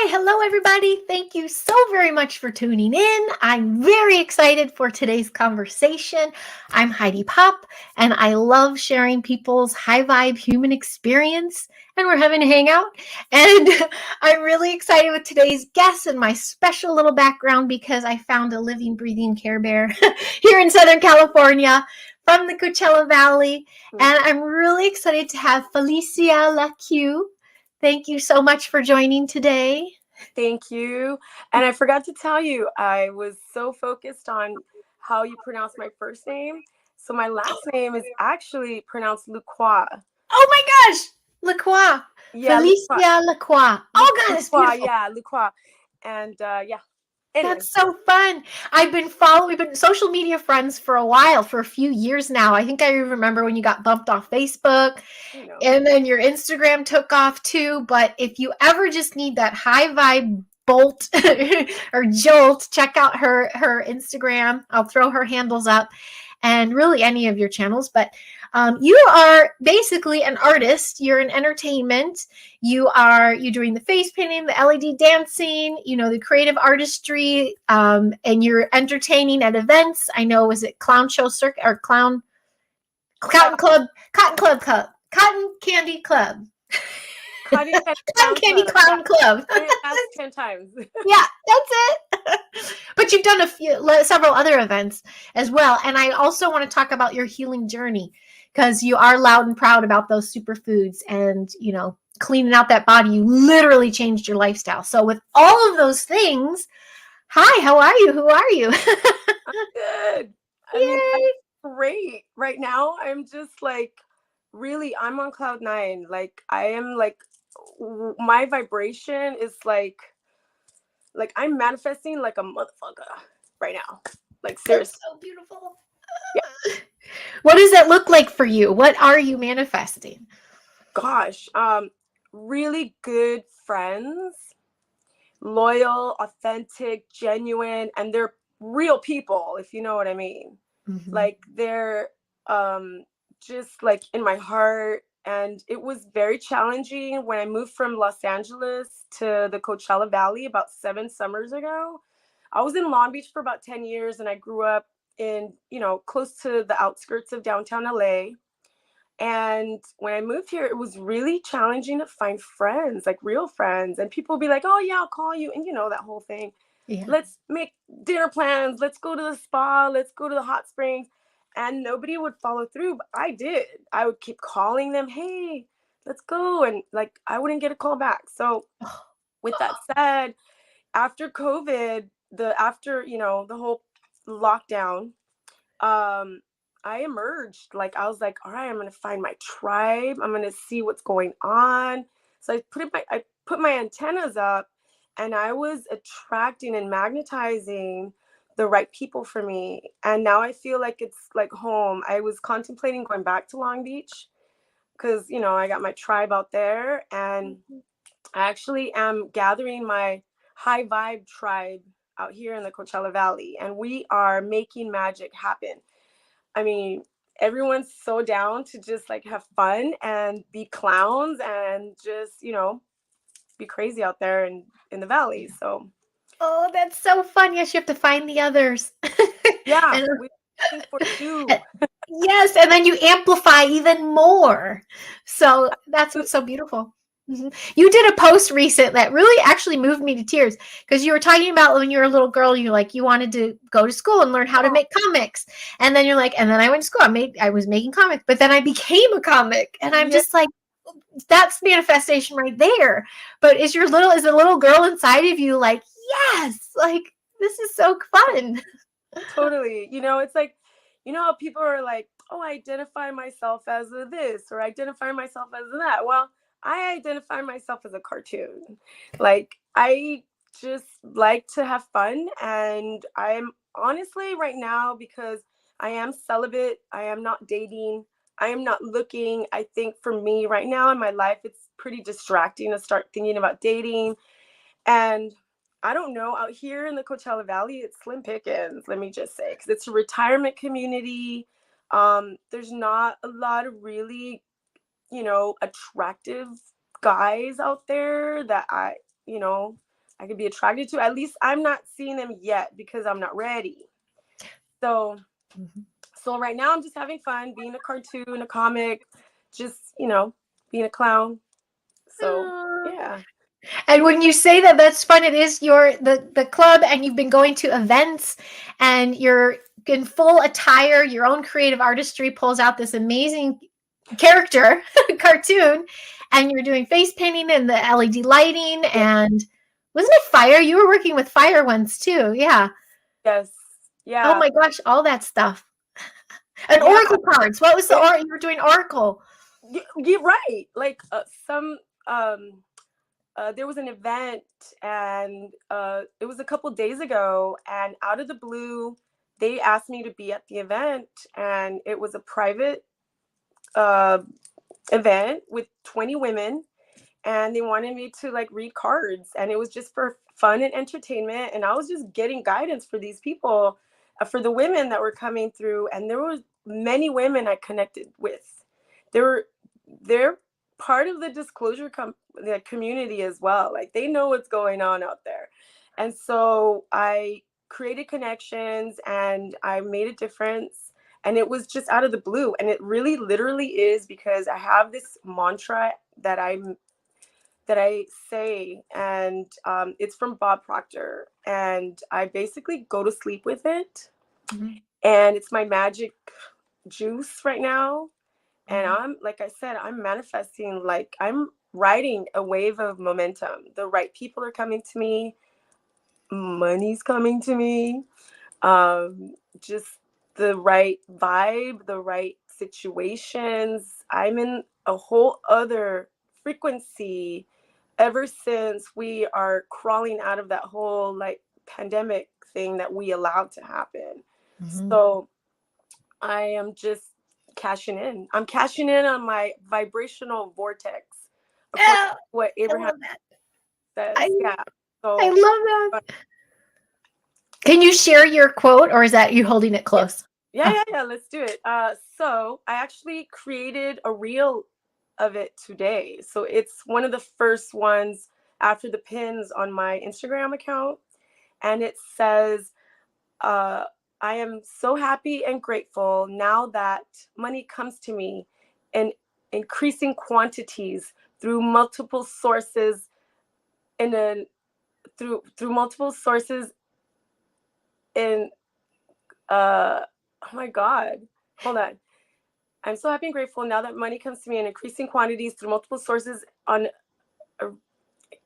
Hello everybody. Thank you so very much for tuning in. I'm very excited for today's conversation. I'm Heidi Pop, and I love sharing people's high vibe human experience, and we're having a hangout. And I'm really excited with today's guest and my special little background because I found a living, breathing Care Bear here in Southern California from the Coachella Valley. And I'm really excited to have Felicia LuQue. Thank you so much for joining today. Thank you. And I forgot to tell you, I was so focused on how you pronounce my first name. So my last name is actually pronounced LuQue. Oh my gosh, LuQue. Yeah, Felicia LuQue. Oh God, it's beautiful. Yeah, LuQue. And yeah. Anyway. That's so fun. We've been social media friends for a while, for a few years now. I think I remember when you got bumped off Facebook, and then your Instagram took off too. But if you ever just need that high vibe bolt or jolt, check out her Instagram. I'll throw her handles up, and really any of your channels. But you are basically an artist. You're in entertainment. You're doing the face painting, the LED dancing, the creative artistry, and you're entertaining at events. I know, was it Clown Show Circuit or Cotton Candy Club? Cotton Candy Clown Club. 10 times. Yeah, that's it. But you've done several other events as well. And I also want to talk about your healing journey, because you are loud and proud about those superfoods and, cleaning out that body. You literally changed your lifestyle. So with all of those things, hi, how are you? Who are you? I'm good. I'm great. Right now, I'm just I'm on cloud 9. I am my vibration is like I'm manifesting like a motherfucker right now. Seriously. That's so beautiful. Yeah. What does that look like for you? What are you manifesting? Gosh, really good friends, loyal, authentic, genuine, and they're real people, if you know what I mean. Mm-hmm. They're just in my heart. And it was very challenging when I moved from Los Angeles to the Coachella Valley about 7 summers ago. I was in Long Beach for about 10 years, and I grew up in, close to the outskirts of downtown LA. And when I moved here, it was really challenging to find friends, real friends. And people would be like, oh yeah, I'll call you. And that whole thing. Yeah. Let's make dinner plans. Let's go to the spa. Let's go to the hot springs. And nobody would follow through, but I did. I would keep calling them, hey, let's go. And I wouldn't get a call back. So with that said, after COVID, the whole lockdown, I emerged. I was like, all right, I'm going to find my tribe. I'm going to see what's going on. So I put my antennas up, and I was attracting and magnetizing the right people for me. And now I feel like it's home. I was contemplating going back to Long Beach because, I got my tribe out there, and I actually am gathering my high vibe tribe out here in the Coachella Valley, and we are making magic happen. I mean, everyone's so down to just have fun and be clowns and just, be crazy out there in the valley. So. Oh, that's so fun. Yes, you have to find the others. Yeah, we're looking for you. Yes, and then you amplify even more. So that's what's so beautiful. Mm-hmm. You did a post recent that really actually moved me to tears, because you were talking about when you were a little girl, you wanted to go to school and learn how to make comics. And then you're like, and then I went to school. I was making comics, but then I became a comic. And I'm just like, that's manifestation right there. But is the little girl inside of you like, yes, this is so fun? Totally. It's how people are like, oh, I identify myself as a this, or I identify myself as that. Well, I identify myself as a cartoon. I just like to have fun. And I'm honestly right now, because I am celibate, I am not dating, I am not looking. I think for me right now in my life, it's pretty distracting to start thinking about dating. And I don't know, out here in the Coachella Valley, it's slim pickings, let me just say, because it's a retirement community. There's not a lot of really attractive guys out there that I could be attracted to. At least I'm not seeing them yet because I'm not ready. So, so right now I'm just having fun being a cartoon, a comic, just, being a clown. So, yeah. And when you say that, that's fun. It is the club, and you've been going to events, and you're in full attire. Your own creative artistry pulls out this amazing character cartoon, and you're doing face painting and the LED lighting. Yeah. And wasn't it fire? You were working with fire ones too. Yeah. Yes. Yeah. Oh my gosh, all that stuff. And oracle cards. What was the you were doing oracle? You're right. Like there was an event, and it was a couple days ago, and out of the blue they asked me to be at the event, and it was a private event with 20 women, and they wanted me to like read cards, and it was just for fun and entertainment, and I was just getting guidance for these people, for the women that were coming through. And there were many women I connected with. They're part of the disclosure the community as well. Like, they know what's going on out there. And so I created connections, and I made a difference. And it was just out of the blue. And it really literally is because I have this mantra that I say, and it's from Bob Proctor, and I basically go to sleep with it. And it's my magic juice right now. And I'm, like I said, I'm manifesting, like I'm riding a wave of momentum. The right people are coming to me. Money's coming to me. Just the right vibe, the right situations. I'm in a whole other frequency ever since we are crawling out of that whole like pandemic thing that we allowed to happen. So I am just cashing in. I'm cashing in on my vibrational vortex. What Abraham says. Yeah. So I love that. Can you share your quote, or is that you holding it close? Yeah. Let's do it. So I actually created a reel of it today. So it's one of the first ones after the pins on my Instagram account. And it says, I am so happy and grateful now that money comes to me in increasing quantities through multiple sources through multiple sources in oh my God, hold on. I'm so happy and grateful now that money comes to me in increasing quantities through multiple sources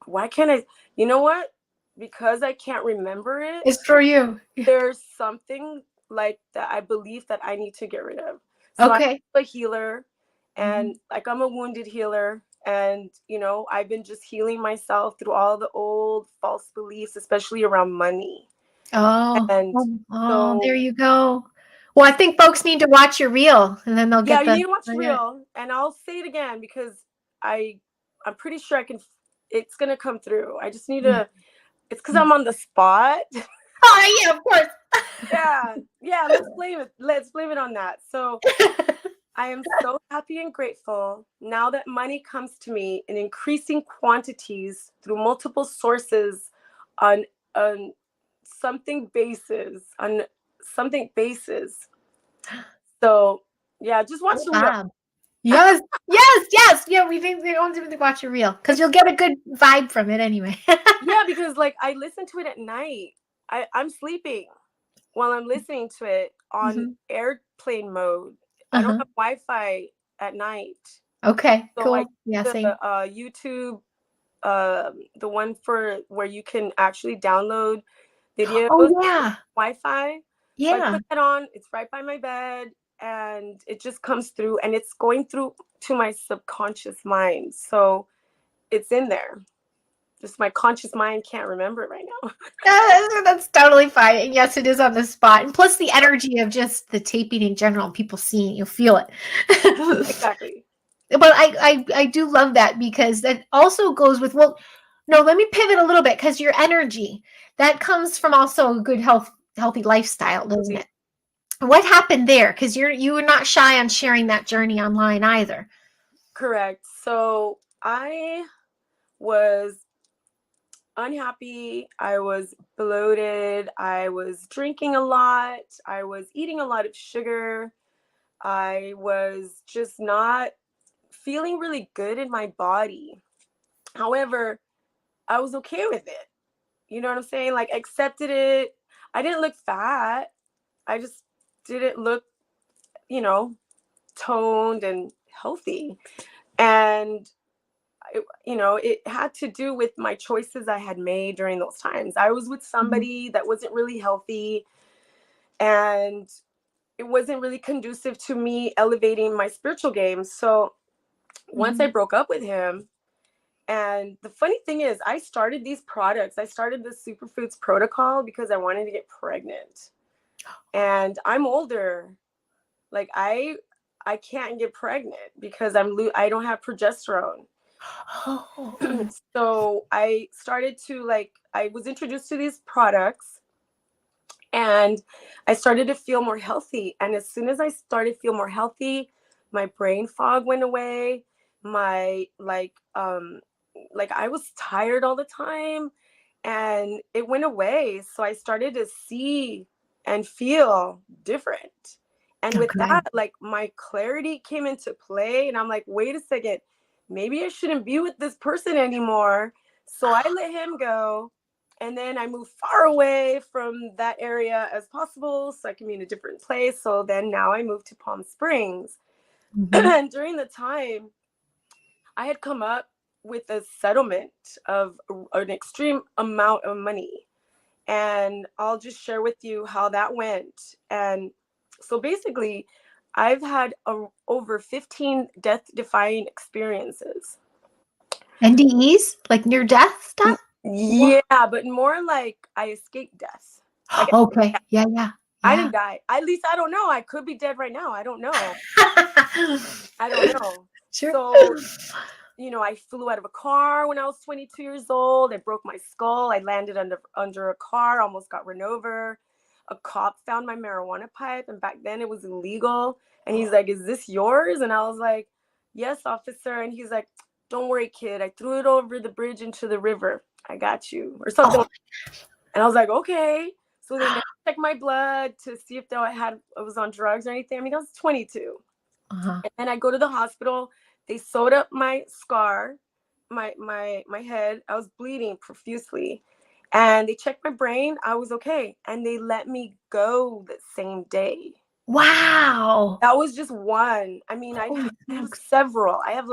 why can't I, you know what? Because I can't remember it. It's for you. There's something like that I believe that I need to get rid of. So I'm a healer, and like I'm a wounded healer. And, I've been just healing myself through all the old false beliefs, especially around money. So, there you go. Well, I think folks need to watch your reel, and then they'll get you need to watch the reel. And I'll say it again because I'm pretty sure it's going to come through. I just need to, it's because I'm on the spot. Oh, yeah, of course. Yeah. Let's blame it on that. So I am so happy and grateful now that money comes to me in increasing quantities through multiple sources on something basis. So yeah, just watch the reel. Yes. Yeah, we think they don't even watch your reel because you'll get a good vibe from it anyway. Yeah, because like I listen to it at night. I'm sleeping while I'm listening to it on airplane mode. I don't have Wi-Fi at night. Okay, so cool. Yeah, same. YouTube, the one for where you can actually download videos. Oh yeah. Wi-Fi. Yeah. So I put that on. It's right by my bed, and it just comes through, and it's going through to my subconscious mind. So it's in there. Just my conscious mind can't remember it right now. That's totally fine. And yes, it is on the spot. And plus the energy of just the taping in general, people seeing it, you'll feel it. Exactly. But I do love that because that also goes with, well, no, let me pivot a little bit because your energy, that comes from also a good healthy lifestyle, doesn't it? What happened there? Because you were not shy on sharing that journey online either. Correct. So I was unhappy. I was bloated. I was drinking a lot. I was eating a lot of sugar. I was just not feeling really good in my body. However, I was okay with it. You know what I'm saying? Like, accepted it. I didn't look fat. I just didn't look, you know, toned and healthy. And it had to do with my choices I had made during those times. I was with somebody that wasn't really healthy, and it wasn't really conducive to me elevating my spiritual game. So once I broke up with him, and the funny thing is, I started these products. I started the Superfoods protocol because I wanted to get pregnant. And I'm older. Like, I can't get pregnant because I don't have progesterone. So I started to I was introduced to these products, and I started to feel more healthy. And as soon as I started to feel more healthy, my brain fog went away. My I was tired all the time, and it went away. So I started to see and feel different. And with that, my clarity came into play, and I'm like, wait a second, maybe I shouldn't be with this person anymore. So I let him go. And then I moved far away from that area as possible so I can be in a different place. So then now I moved to Palm Springs. And during the time, I had come up with a settlement of an extreme amount of money. And I'll just share with you how that went. And so basically, I've had over 15 death-defying experiences. NDEs? Like near death stuff? Yeah, but more like I escaped death. Like, okay. Yeah. I didn't die. At least I don't know. I could be dead right now. I don't know. I don't know. Sure. So, I flew out of a car when I was 22 years old. I broke my skull. I landed under a car, almost got run over. A cop found my marijuana pipe, and back then it was illegal. And he's like, "Is this yours?" And I was like, "Yes, officer." And he's like, "Don't worry, kid. I threw it over the bridge into the river. I got you," or something. And I was like, "Okay." So they never checked my blood to see if I was on drugs or anything. I mean, I was 22. And then I go to the hospital. They sewed up my scar, my head. I was bleeding profusely. And they checked my brain. I was okay. And they let me go the same day. Wow. That was just one. I mean, I have several. I have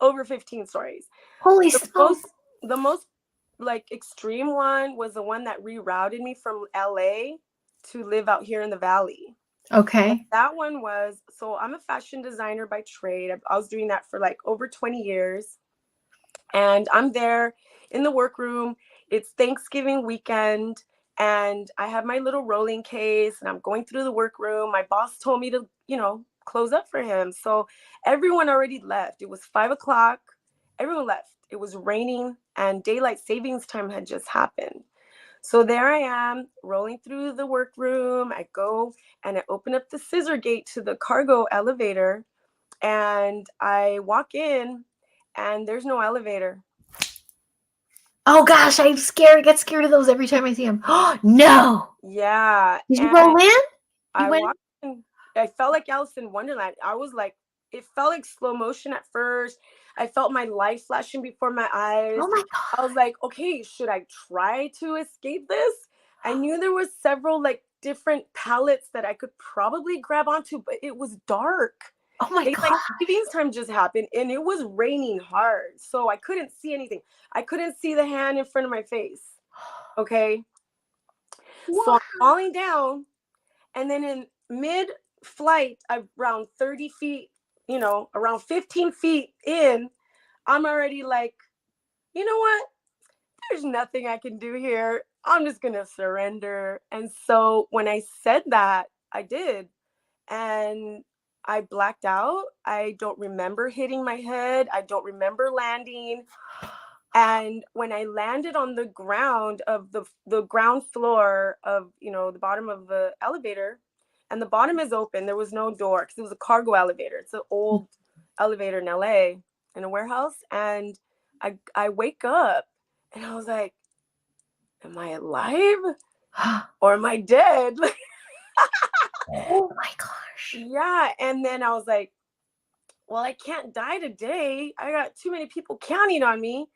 over 15 stories. Holy smokes. The most extreme one was the one that rerouted me from LA to live out here in the Valley. Okay. And that one was, so I'm a fashion designer by trade. I was doing that for over 20 years. And I'm there in the workroom. It's Thanksgiving weekend, and I have my little rolling case, and I'm going through the workroom. My boss told me to, close up for him. So everyone already left. It was 5:00. Everyone left. It was raining, and daylight savings time had just happened. So there I am rolling through the workroom. I go and I open up the scissor gate to the cargo elevator, and I walk in, and there's no elevator. Oh gosh, I get scared of those every time I see them. Oh no. Yeah. Did you roll in? I walked in. I felt like Alice in Wonderland. I was like, it felt like slow motion at first. I felt my light flashing before my eyes. Oh my God. I was like, okay, should I try to escape this? I knew there was several different pallets that I could probably grab onto, but it was dark. Oh my God. Savings time just happened, and it was raining hard. So I couldn't see anything. I couldn't see the hand in front of my face. Okay. What? So I'm falling down, and then in mid-flight, around 30 feet, around 15 feet in, I'm already like, you know what? There's nothing I can do here. I'm just going to surrender. And so when I said that, I did. And I blacked out. I don't remember hitting my head. I don't remember landing. And when I landed on the ground of the ground floor of, the bottom of the elevator, and the bottom is open, there was no door because it was a cargo elevator. It's an old, elevator in LA in a warehouse, and I wake up and I was like, am I alive or am I dead? Oh my gosh. Yeah. And then I was like, well, I can't die today. I got too many people counting on me.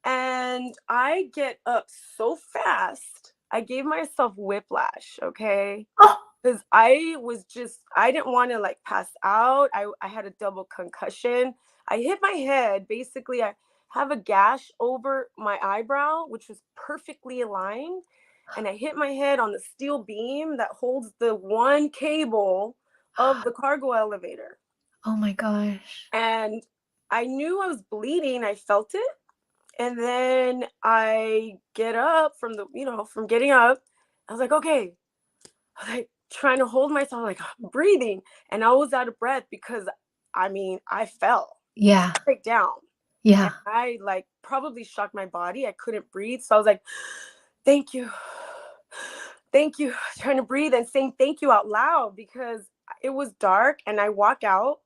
And I get up so fast. I gave myself whiplash, okay? Oh, Because I didn't want to like pass out. I had a double concussion. I hit my head. Basically, I have a gash over my eyebrow, which was perfectly aligned. And I hit my head on the steel beam that holds the one cable of the cargo elevator. oh my gosh. And I knew I was bleeding. I felt it. And then I get up from getting up. I was like, okay. I was like trying to hold myself, like I'm breathing. And I was out of breath because I fell Yeah. straight down. Yeah. And I like probably shocked my body. I couldn't breathe. So I was like, thank you. Thank you. Trying to breathe and saying thank you out loud because it was dark, and I walk out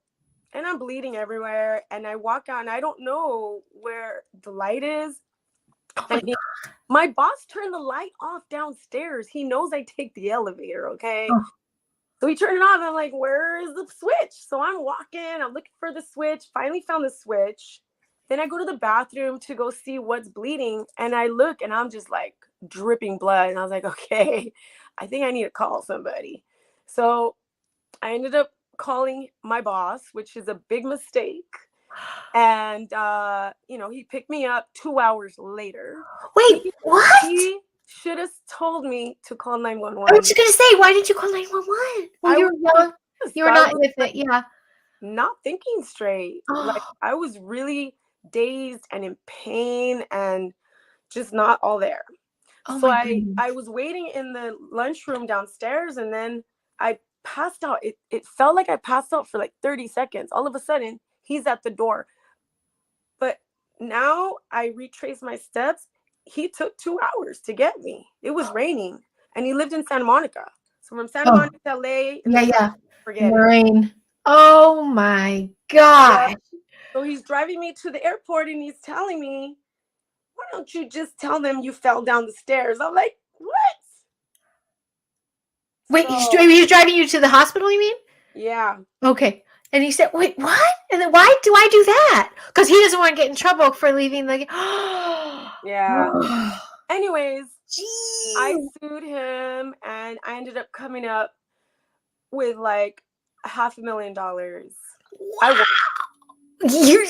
and I'm bleeding everywhere. And I walk out and I don't know where the light is. Oh My boss turned the light off downstairs. He knows I take the elevator, okay? Oh. So he turned it off. I'm like, where is the switch? So I'm walking, I'm looking for the switch, finally found the switch. Then I go to the bathroom to go see what's bleeding. And I look and I'm just like dripping blood. And I was like, okay, I think I need to call somebody. So I ended up calling my boss, which is a big mistake. And, he picked me up 2 hours later. Wait, what? He should have told me to call 911. I was just going to say, why did you call 911? Well, you were young. You were not with it. Yeah. Not thinking straight. Like I was really dazed and in pain and just not all there. So I was waiting in the lunchroom downstairs, and then I passed out. It felt like I passed out for like 30 seconds. All of a sudden, he's at the door. But now I retrace my steps. He took 2 hours to get me. It was raining, and he lived in Santa Monica. So from Santa Monica to LA. Yeah. Forget it. Rain. Oh my gosh. Yeah. So he's driving me to the airport, and he's telling me, why don't you just tell them you fell down the stairs? I'm like, what? Wait, he's driving you to the hospital, you mean? Yeah. Okay. And he said, wait, what? And then why do I do that? Because he doesn't want to get in trouble for leaving the... Yeah. Anyways, Jeez. I sued him, and I ended up coming up with like $500,000. Wow. You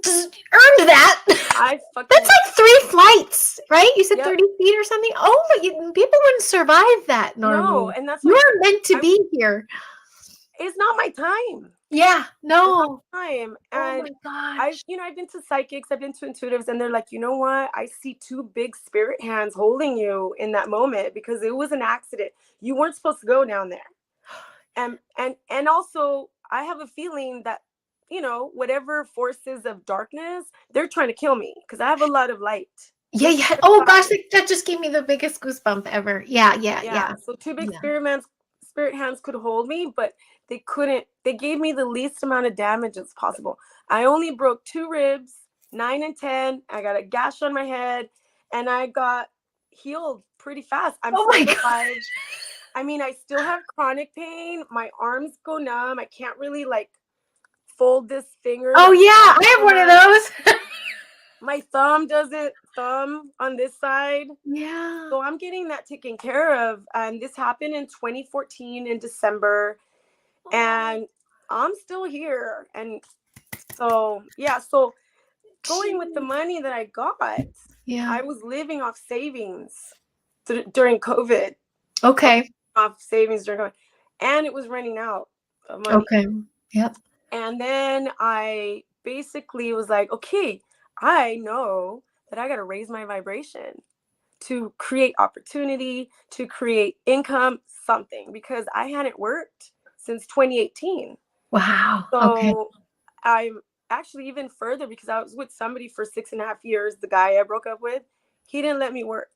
earned that. That's like 3 flights, right? You said 30 feet or something. Oh, but people wouldn't survive that normally. No, and that's you're meant to be here. It's not my time. Yeah, no. It's not my time. And oh my gosh. I've been to psychics, I've been to intuitives, and they're like, you know what? I see 2 big spirit hands holding you in that moment because it was an accident. You weren't supposed to go down there. And also I have a feeling that whatever forces of darkness, they're trying to kill me because I have a lot of light. Yeah. Oh gosh, that just gave me the biggest goosebump ever. Yeah. So 2 big spirit hands could hold me, but they couldn't. They gave me the least amount of damage as possible. I only broke 2 ribs, 9 and 10. I got a gash on my head, and I got healed pretty fast. I'm my God. I mean, I still have chronic pain. My arms go numb. I can't really like fold this finger. Oh yeah, I have one of those. My thumb doesn't thumb on this side. Yeah. So I'm getting that taken care of. And this happened in 2014 in December. And I'm still here. And so, so going with the money that I got, I was living off savings during COVID. Okay. Off savings during COVID. And it was running out of money. Okay. Yep. And then I basically was like, okay, I know that I got to raise my vibration to create opportunity, to create income, something, because I hadn't worked since 2018. Wow. So okay. I'm actually even further because I was with somebody for 6.5 years. The guy I broke up with, he didn't let me work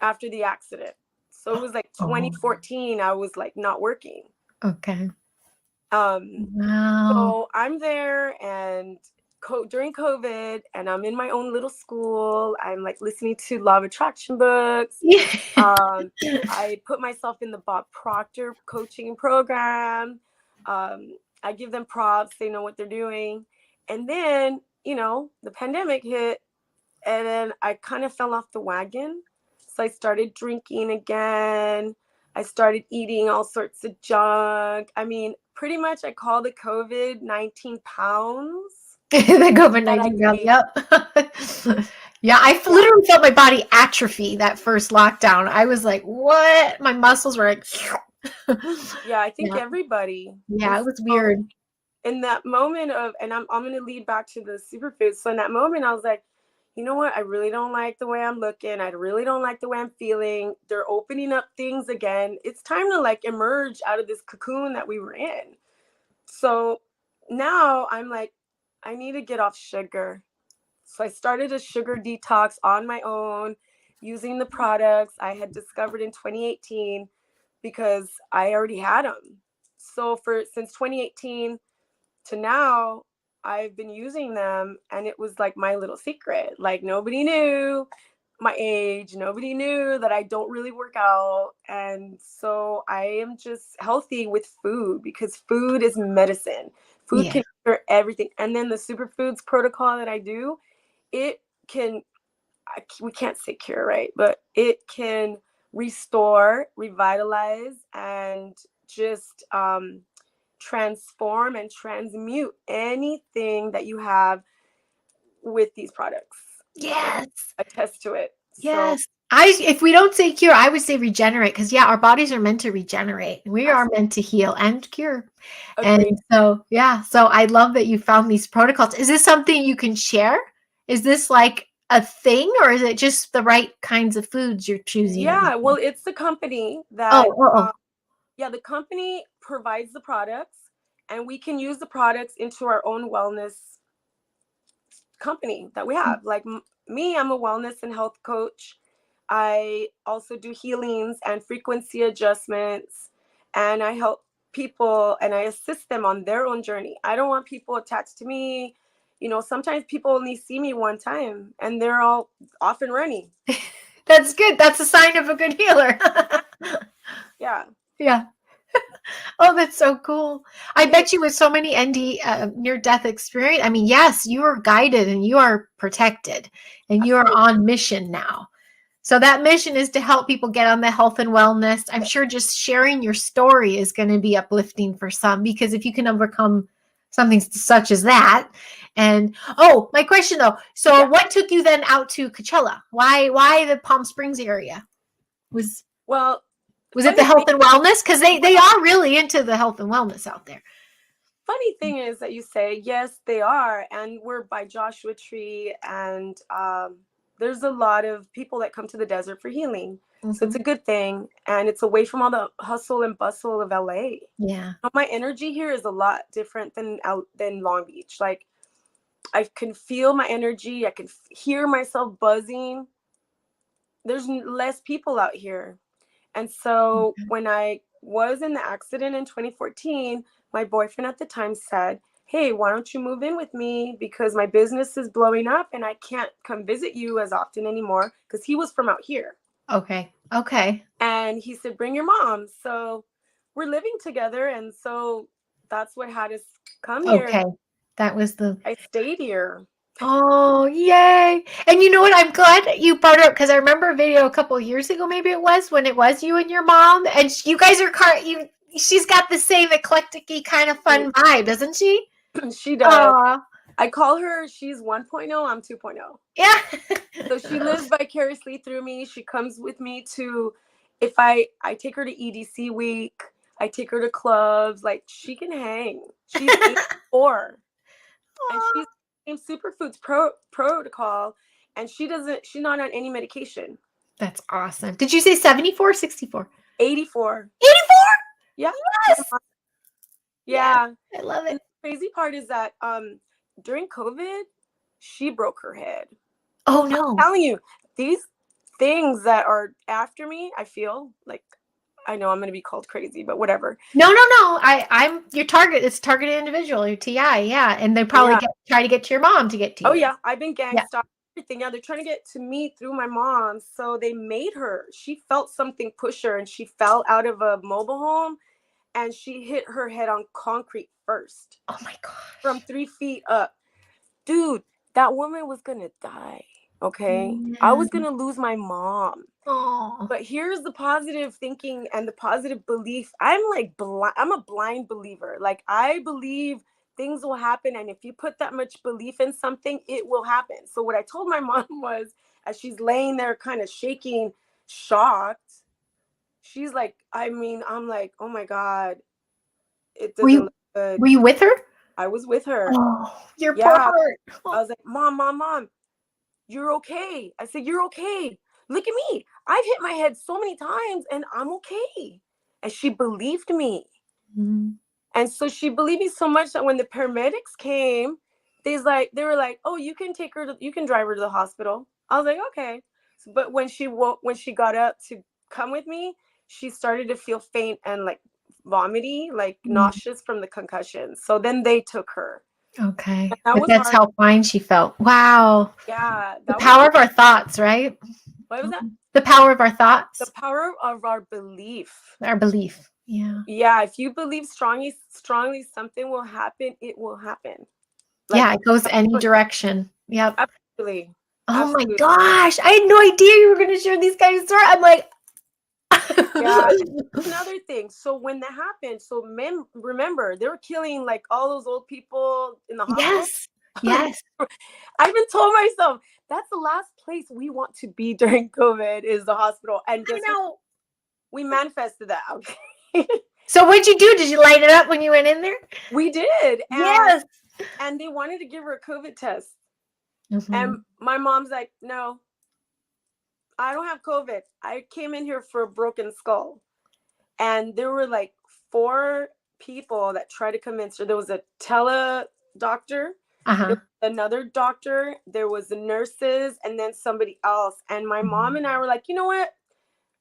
after the accident. So it was like 2014. I was like not working. Okay. Wow. So I'm there and during COVID, and I'm in my own little school. I'm like listening to law of attraction books. Yeah. I put myself in the Bob Proctor coaching program. I give them props. They know what they're doing. And then, the pandemic hit, and then I kind of fell off the wagon. So I started drinking again. I started eating all sorts of junk. I mean, pretty much I call the COVID 19 pounds. The COVID-19 pounds, yep. Yeah, I literally felt my body atrophy that first lockdown. I was like, what? My muscles were like, yeah, I think everybody. Yeah, it was weird. In that moment and I'm going to lead back to the superfoods. So in that moment, I was like, you know what? I really don't like the way I'm looking. I really don't like the way I'm feeling. They're opening up things again. It's time to like emerge out of this cocoon that we were in. So now I'm like, I need to get off sugar. So I started a sugar detox on my own using the products I had discovered in 2018 because I already had them. So since 2018 to now, I've been using them, and it was like my little secret. Like nobody knew my age, nobody knew that I don't really work out. And so I am just healthy with food because food is medicine. Food can cure everything. And then the superfoods protocol that I do, it can, we can't say cure, right? But it can restore, revitalize, and just transform and transmute anything that you have with these products. Yes. Attest to it. Yes. If we don't say cure, I would say regenerate because our bodies are meant to regenerate. We are meant to heal and cure. Agreed. And so, so I love that you found these protocols. Is this something you can share? Is this like a thing, or is it just the right kinds of foods you're choosing? Yeah, well, it's the company that, the company provides the products, and we can use the products into our own wellness company that we have. Like me, I'm a wellness and health coach. I also do healings and frequency adjustments, and I help people and I assist them on their own journey. I don't want people attached to me. Sometimes people only see me one time and they're all off and running. That's good. That's a sign of a good healer. Yeah. Yeah. Oh, that's so cool. I bet you with so many near-death experience, I mean, yes, you are guided and you are protected and you are on mission now. So that mission is to help people get on the health and wellness. I'm sure just sharing your story is going to be uplifting for some, because if you can overcome something such as that. And my question though, so what took you then out to Coachella? Why the Palm Springs area? Was it the health and wellness? Because they are really into the health and wellness out there. Funny thing is that you say, yes, they are. And we're by Joshua Tree, and there's a lot of people that come to the desert for healing. Mm-hmm. So it's a good thing. And it's away from all the hustle and bustle of LA. Yeah. My energy here is a lot different than Long Beach. Like I can feel my energy. I can hear myself buzzing. There's less people out here. And so when I was in the accident in 2014, my boyfriend at the time said, hey, why don't you move in with me? Because my business is blowing up and I can't come visit you as often anymore, because he was from out here. Okay. And he said, bring your mom. So we're living together. And so that's what had us come here. Okay. That was I stayed here. Oh, yay. And you know what? I'm glad that you brought it up, because I remember a video a couple of years ago, maybe it was, when it was you and your mom, and you guys are she's got the same eclectic-y kind of fun vibe, doesn't she? She does. Aww. I call her, she's 1.0, I'm 2.0. Yeah. So she lives vicariously through me. She comes with me to, if I take her to EDC week, I take her to clubs, like she can hang. She's 84. And she's in superfoods protocol, and she's not on any medication. That's awesome. Did you say 74 or 64? 84. 84? Yeah. Yes. Yeah. I love it. And the crazy part is that during COVID, she broke her head. Oh no. I'm telling you, these things that are after me, I feel like I know I'm going to be called crazy, but whatever. No. I'm your target. It's targeted individual, your TI. Yeah. And they probably try to get to your mom to get to you. Oh, yeah. I've been gang stalked, everything. Yeah. They're trying to get to me through my mom. So they made her. She felt something push her and she fell out of a mobile home and she hit her head on concrete first. Oh, my gosh. From 3 feet up. Dude, that woman was going to die. Okay. Yeah. I was going to lose my mom. Oh. But here's the positive thinking and the positive belief. I'm like, I'm a blind believer. Like, I believe things will happen. And if you put that much belief in something, it will happen. So what I told my mom was, as she's laying there kind of shaking, shocked, she's like, I'm like, oh my God, it doesn't look good. Were you with her? I was with her. Oh, your poor heart. I was like, Mom, you're okay. I said, you're okay. Look at me. I've hit my head so many times and I'm okay. And she believed me. Mm-hmm. And so she believed me so much that when the paramedics came, they were like, oh, you can drive her to the hospital. I was like, okay. But when she got up to come with me, she started to feel faint and like vomity, like nauseous from the concussion. So then they took her. Okay. But that's hard. How fine she felt. Wow. Yeah. The power of our thoughts, right? What was that? The power of our thoughts. The power of our belief. Our belief. Yeah. Yeah. If you believe strongly something will happen, it will happen. Like, yeah, it goes any direction. Yep. Absolutely. Oh my gosh. I had no idea you were going to share these kind of stories. I'm like, yeah. Another thing. So when that happened, so men, remember, they were killing like all those old people in the hospital. Yes. I even told myself that's the last place we want to be during COVID is the hospital. And I know. We manifested that. Okay. So what'd you do? Did you light it up when you went in there? We did. Yes. And they wanted to give her a COVID test. Mm-hmm. And my mom's like, no, I don't have COVID. I came in here for a broken skull. And there were like 4 people that tried to convince her. There was a tele doctor, another doctor, there was the nurses, and then somebody else. And my mom and I were like, you know what?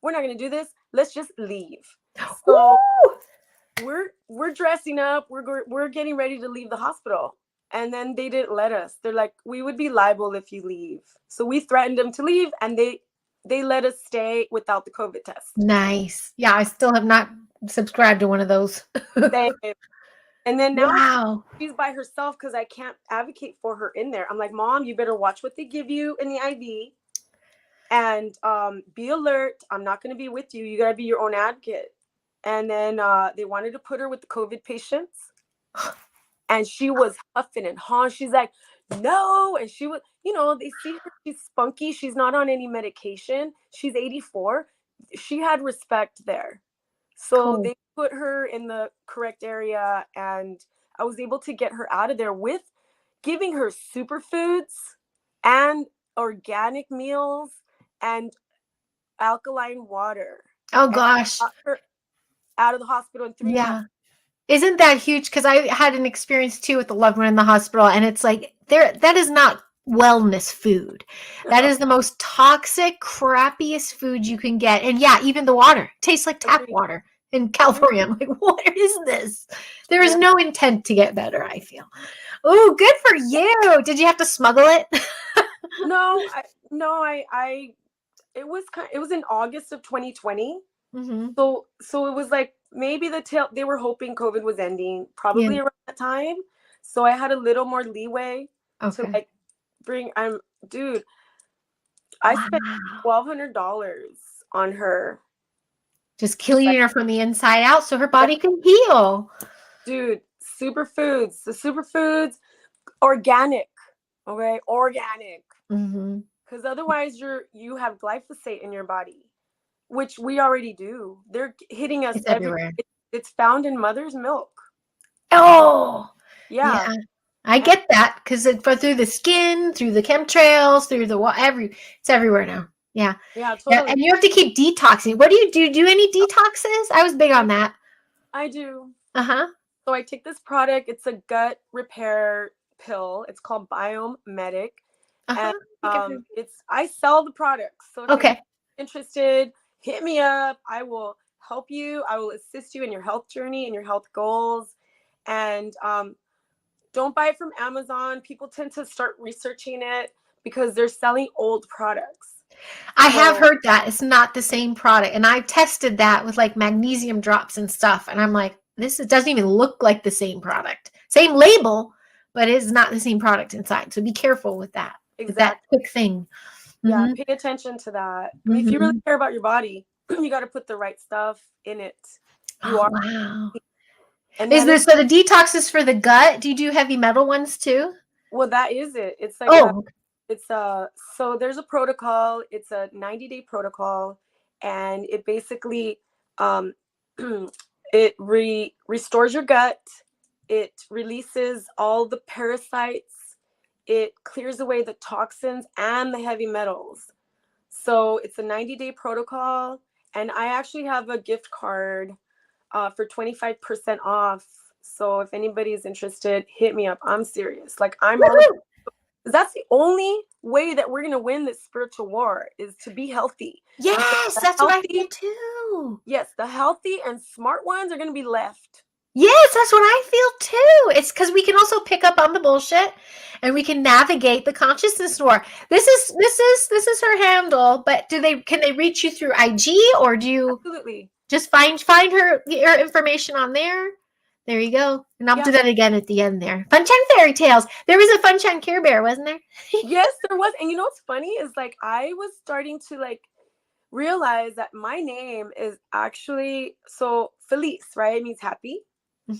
We're not going to do this. Let's just leave. So we're dressing up. We're getting ready to leave the hospital. And then they didn't let us. They're like, we would be liable if you leave. So we threatened them to leave, and they let us stay without the COVID test. Nice. Yeah, I still have not subscribed to one of those. And then now she's by herself because I can't advocate for her in there. I'm like, Mom, you better watch what they give you in the IV and be alert. I'm not going to be with you. You got to be your own advocate. And then they wanted to put her with the COVID patients. And she was huffing and hawing. She's like, no. And she was, they see her. She's spunky. She's not on any medication. She's 84. She had respect there. So they put her in the correct area. And I was able to get her out of there with giving her superfoods and organic meals and alkaline water. Oh, gosh. Her out of the hospital in 3 months. Isn't that huge? Because I had an experience too with a loved one in the hospital, and it's like that is not wellness food. That is the most toxic, crappiest food you can get. And yeah, even the water tastes like tap water in California. I'm like, what is this? There is no intent to get better, I feel. Oh, good for you. Did you have to smuggle it? No, it was in August of 2020. Mm-hmm. So it was like maybe they were hoping COVID was ending probably around that time. So I had a little more leeway to like bring. I spent $1,200 on her. Just killing her from the inside out so her body can heal. Dude, superfoods, the superfoods, organic. Okay, organic. Mm-hmm. Because otherwise you have glyphosate in your body, which we already do. They're hitting us everywhere. It's found in mother's milk. Oh, yeah. I get that because through the skin, through the chemtrails, through the it's everywhere now. Yeah. Yeah, totally. Yeah, and you have to keep detoxing. What do you do? Do any detoxes? I was big on that. I do. So I take this product. It's a gut repair pill. It's called Biome Medic. And I sell the products. So if you're interested, hit me up. I will help you. I will assist you in your health journey and your health goals. And don't buy it from Amazon. People tend to start researching it because they're selling old products. I have heard that it's not the same product, and I've tested that with like magnesium drops and stuff, and I'm like, doesn't even look like the same product. Same label, but it is not the same product inside. So be careful with that. Exactly. With that quick thing. Yeah, pay attention to that. I mean, if you really care about your body, you got to put the right stuff in it. Wow. And so the detox is for the gut? Do you do heavy metal ones too? Well, that is it. It's like so there's a protocol. It's a 90-day protocol, and it basically it restores your gut. It releases all the parasites. It clears away the toxins and the heavy metals. So it's a 90-day protocol, and I actually have a gift card for 25% off. So if anybody is interested, hit me up. I'm serious. Like I'm all about, that's the only way that we're gonna win this spiritual war is to be healthy. Yes, that's what I feel too. Yes, the healthy and smart ones are gonna be left. Yes, that's what I feel too. It's because we can also pick up on the bullshit, and we can navigate the consciousness war. This is her handle, but can they reach you through IG, or do you absolutely just find her information on there? There you go. And I'll do that again at the end there. Funshine Fairy Tales. There was a Funshine Care Bear, wasn't there? Yes, there was. And you know what's funny is like I was starting to like realize that my name is actually Felice, right? It means happy.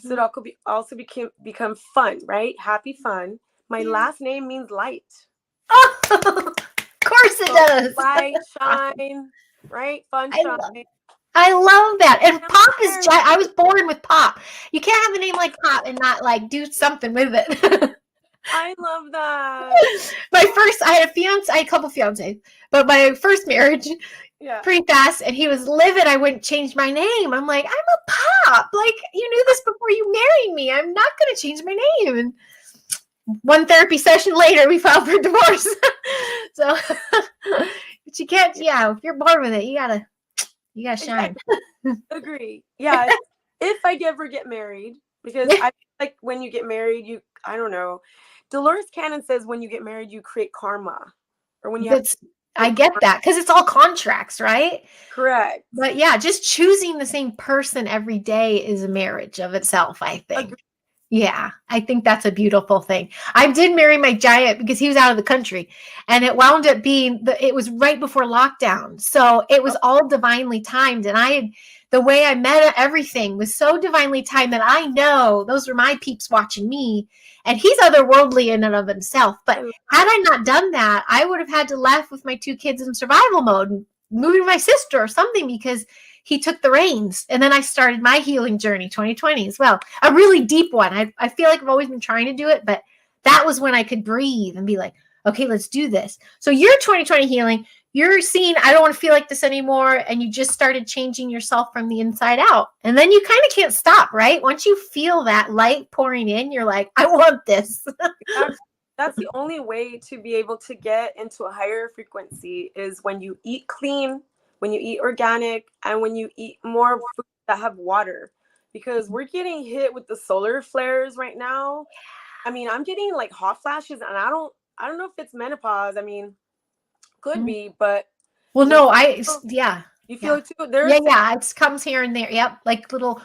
So it could also become fun, right? Happy fun. My last name means light. Oh, of course it does. Light, shine, right? Fun, shine. I love that. And Pop is, I was born with Pop. You can't have a name like Pop and not like do something with it. I love that. I had a couple fiancés, but my first marriage, pretty fast, and he was livid I wouldn't change my name. I'm like, I'm a Pop. Like, you knew this before you married me. I'm not going to change my name. And one therapy session later, we filed for divorce. So, but you can't, if you're born with it, you gotta shine. Agree. Yeah. If I ever get married, because I feel like when you get married, I don't know. Dolores Cannon says when you get married, you create karma. Or when you I get that because it's all contracts, right? Correct. But yeah, just choosing the same person every day is a marriage of itself, I think. Agreed. Yeah, I think that's a beautiful thing. I did marry my giant because he was out of the country, and it wound up being it was right before lockdown. So it was all divinely timed, and the way I met everything was so divinely timed that I know those were my peeps watching me, and he's otherworldly in and of himself. But had I not done that, I would have had to left with my 2 kids in survival mode and move to my sister or something because he took the reins. And then I started my healing journey, 2020 as well. A really deep one. I feel like I've always been trying to do it, but that was when I could breathe and be like, okay, let's do this. So your 2020 healing, you're seeing, I don't want to feel like this anymore. And you just started changing yourself from the inside out. And then you kind of can't stop, right? Once you feel that light pouring in, you're like, I want this. That's the only way to be able to get into a higher frequency is when you eat clean, when you eat organic, and when you eat more food that have water, because we're getting hit with the solar flares right now. I mean, I'm getting like hot flashes, and I don't know if it's menopause. I mean, could be, but well, no, you feel it too. It comes here and there. Yep, like little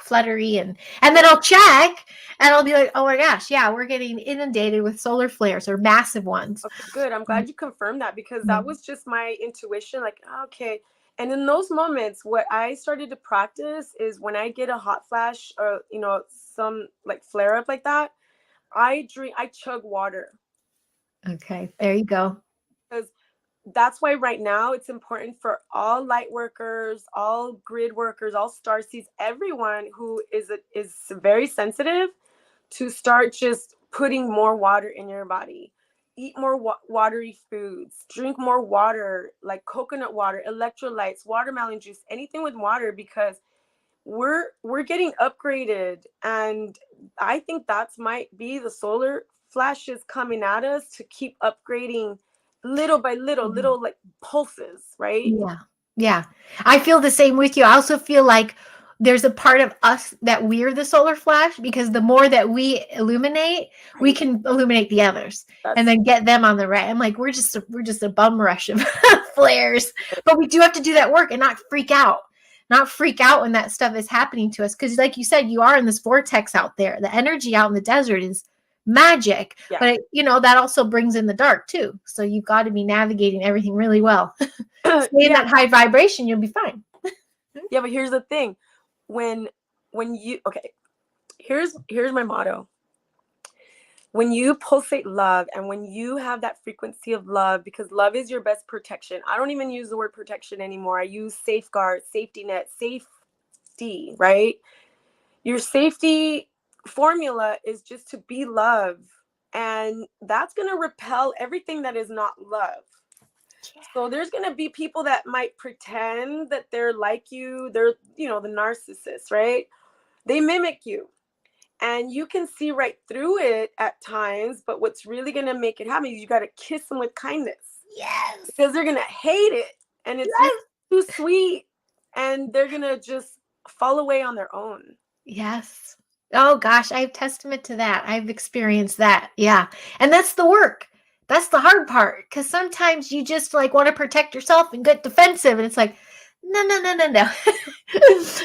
fluttery, and then I'll check, and I'll be like, oh my gosh, yeah, we're getting inundated with solar flares or massive ones. Okay, good. I'm glad you confirmed that because that was just my intuition. Like, okay. And in those moments, what I started to practice is when I get a hot flash or, some like flare up like that, I chug water. Okay, there you go. Because that's why right now it's important for all light workers, all grid workers, all starseeds, everyone who is very sensitive to start just putting more water in your body. Eat more watery foods, drink more water, like coconut water, electrolytes, watermelon juice, anything with water, because we're getting upgraded. And I think that's might be the solar flashes coming at us to keep upgrading little by little, little like pulses, right? Yeah. Yeah. I feel the same with you. I also feel like there's a part of us that we're the solar flash, because the more that we illuminate, we can illuminate the others and then get them on the right. I'm like, we're just a bum rush of flares, but we do have to do that work and not freak out. Not freak out when that stuff is happening to us. Because like you said, you are in this vortex out there. The energy out in the desert is magic. Yeah. But, that also brings in the dark too. So you've got to be navigating everything really well. Stay in that high vibration, you'll be fine. Yeah, but here's the thing. When you, okay, here's my motto. When you pulsate love and when you have that frequency of love, because love is your best protection. I don't even use the word protection anymore. I use safeguard, safety net, safety, right? Your safety formula is just to be love. And that's going to repel everything that is not love. So there's going to be people that might pretend that they're like you. They're, the narcissist, right? They mimic you. And you can see right through it at times, but what's really going to make it happen is you got to kiss them with kindness. Yes. Because they're going to hate it. And it's too sweet. And they're going to just fall away on their own. Yes. Oh, gosh, I have testament to that. I've experienced that. Yeah. And that's the work. That's the hard part. Because sometimes you just want to protect yourself and get defensive. And it's like, no.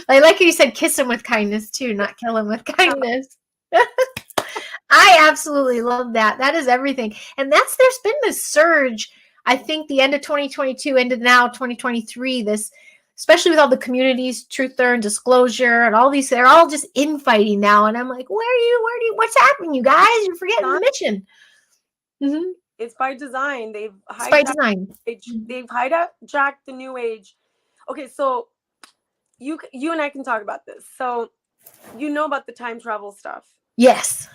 like you said, kiss them with kindness too, not kill them with kindness. I absolutely love that. That is everything. And there's been this surge, I think the end of 2022 into now 2023, especially with all the communities, truther and disclosure and all these, they're all just infighting now. And I'm like, what's happening, you guys? You're forgetting the mission. Mm-hmm. It's by design. They've hijacked the new age. Okay, so you and I can talk about this. So you know about the time travel stuff. Yes.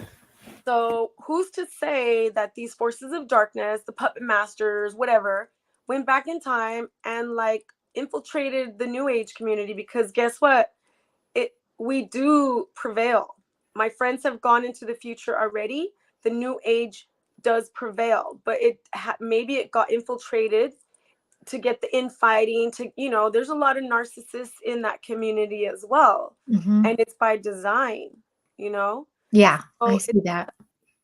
So who's to say that these forces of darkness, the puppet masters, whatever, went back in time and infiltrated the new age community? Because guess what? We do prevail. My friends have gone into the future already. The new age does prevail, but maybe it got infiltrated to get the infighting, there's a lot of narcissists in that community as well. Mm-hmm. And it's by design, Yeah, so I see that.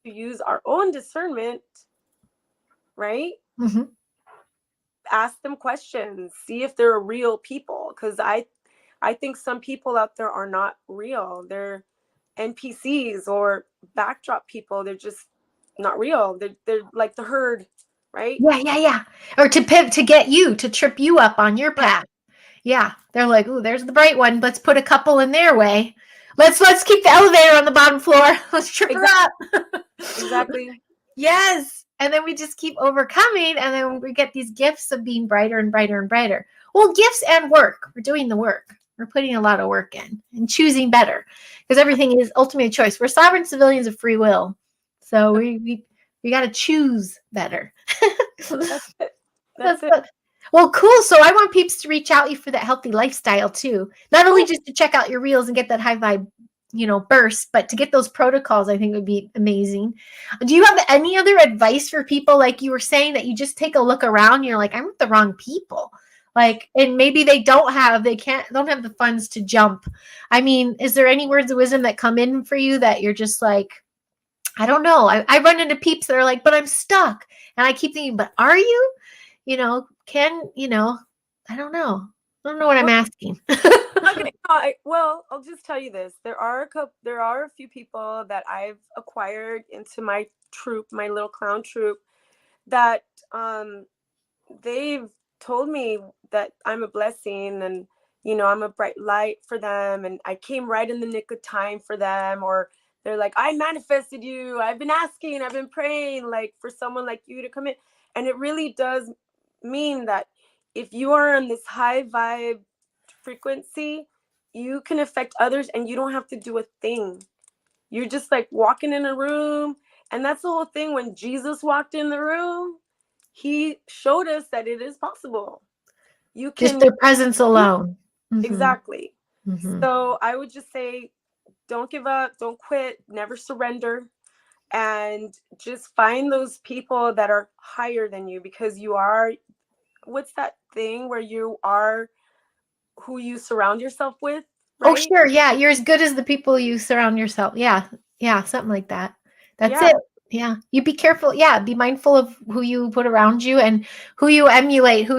To use our own discernment, right? Mm-hmm. Ask them questions, see if they're real people, because I think some people out there are not real. They're NPCs or backdrop people. They're just not real. They're like the herd, right? Yeah. Or to get you, to trip you up on your path. Yeah. They're like, ooh, there's the bright one. Let's put a couple in their way. Let's keep the elevator on the bottom floor. Let's trip her up. Exactly. Yes. And then we just keep overcoming, and then we get these gifts of being brighter and brighter and brighter. Well, gifts and work. We're doing the work. We're putting a lot of work in and choosing better, because everything is ultimately a choice. We're sovereign civilians of free will. So we got to choose better. That's it. Well, cool. So I want peeps to reach out to you for that healthy lifestyle too. Not only just to check out your reels and get that high vibe, burst, but to get those protocols, I think would be amazing. Do you have any other advice for people? Like you were saying, that you just take a look around, you're like, I'm with the wrong people. And maybe they don't have the funds to jump. I mean, is there any words of wisdom that come in for you that you're just like, I don't know. I run into peeps that are like, but I'm stuck. And I keep thinking, but are you? I don't know. I don't know what I'm asking. Okay. I'll just tell you this. There are a few people that I've acquired into my troupe, my little clown troupe, that they've told me that I'm a blessing, and I'm a bright light for them, and I came right in the nick of time for them. Or they're like, I manifested you. I've been asking, I've been praying for someone like you to come in. And it really does mean that if you are on this high vibe frequency, you can affect others and you don't have to do a thing. You're just walking in a room. And that's the whole thing. When Jesus walked in the room, he showed us that it is possible. You can just their presence alone. Mm-hmm. Exactly. Mm-hmm. So I would just say, don't give up, don't quit, never surrender, and just find those people that are higher than you, because you are what's that thing where you are who you surround yourself with, Oh, right? sure. Yeah. You're as good as the people you surround yourself. Yeah. Yeah. Something like that. That's Yeah. it. Yeah. You be careful. Yeah. Be mindful of who you put around you and who you emulate,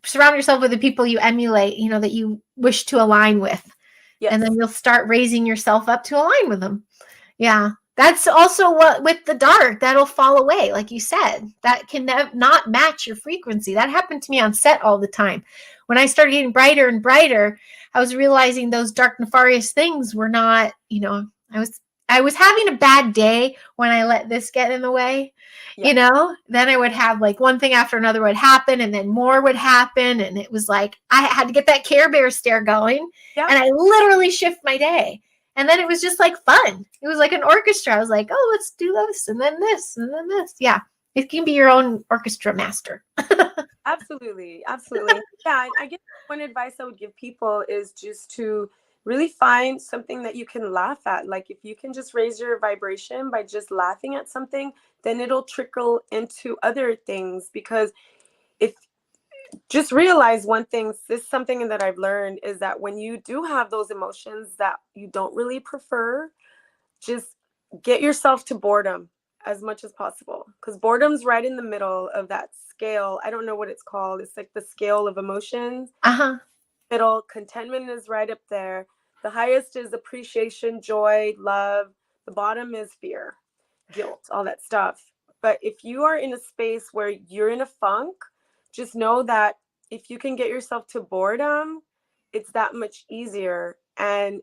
surround yourself with the people you emulate, that you wish to align with. Yes. And then you'll start raising yourself up to align with them. Yeah. That's also what with the dark, that'll fall away. Like you said, that can not match your frequency. That happened to me on set all the time. When I started getting brighter and brighter, I was realizing those dark nefarious things were not, I was having a bad day when I let this get in the way, then I would have like one thing after another would happen and then more would happen. And it was like, I had to get that Care Bear stare going and I literally shift my day. And then it was just like fun. It was like an orchestra. I was like, oh, let's do this and then this and then this. Yeah. It can be your own orchestra master. Absolutely. Absolutely. Yeah. I guess one advice I would give people is just to really find something that you can laugh at. Like if you can just raise your vibration by just laughing at something, then it'll trickle into other things. Because if just realize one thing, this is something that I've learned, is that when you do have those emotions that you don't really prefer, just get yourself to boredom as much as possible, because boredom's right in the middle of that scale. I don't know what it's called. It's like the scale of emotions. Middle, contentment is right up there. The highest is appreciation, joy, love. The bottom is fear, guilt, all that stuff. But if you are in a space where you're in a funk, just know that if you can get yourself to boredom, it's that much easier. And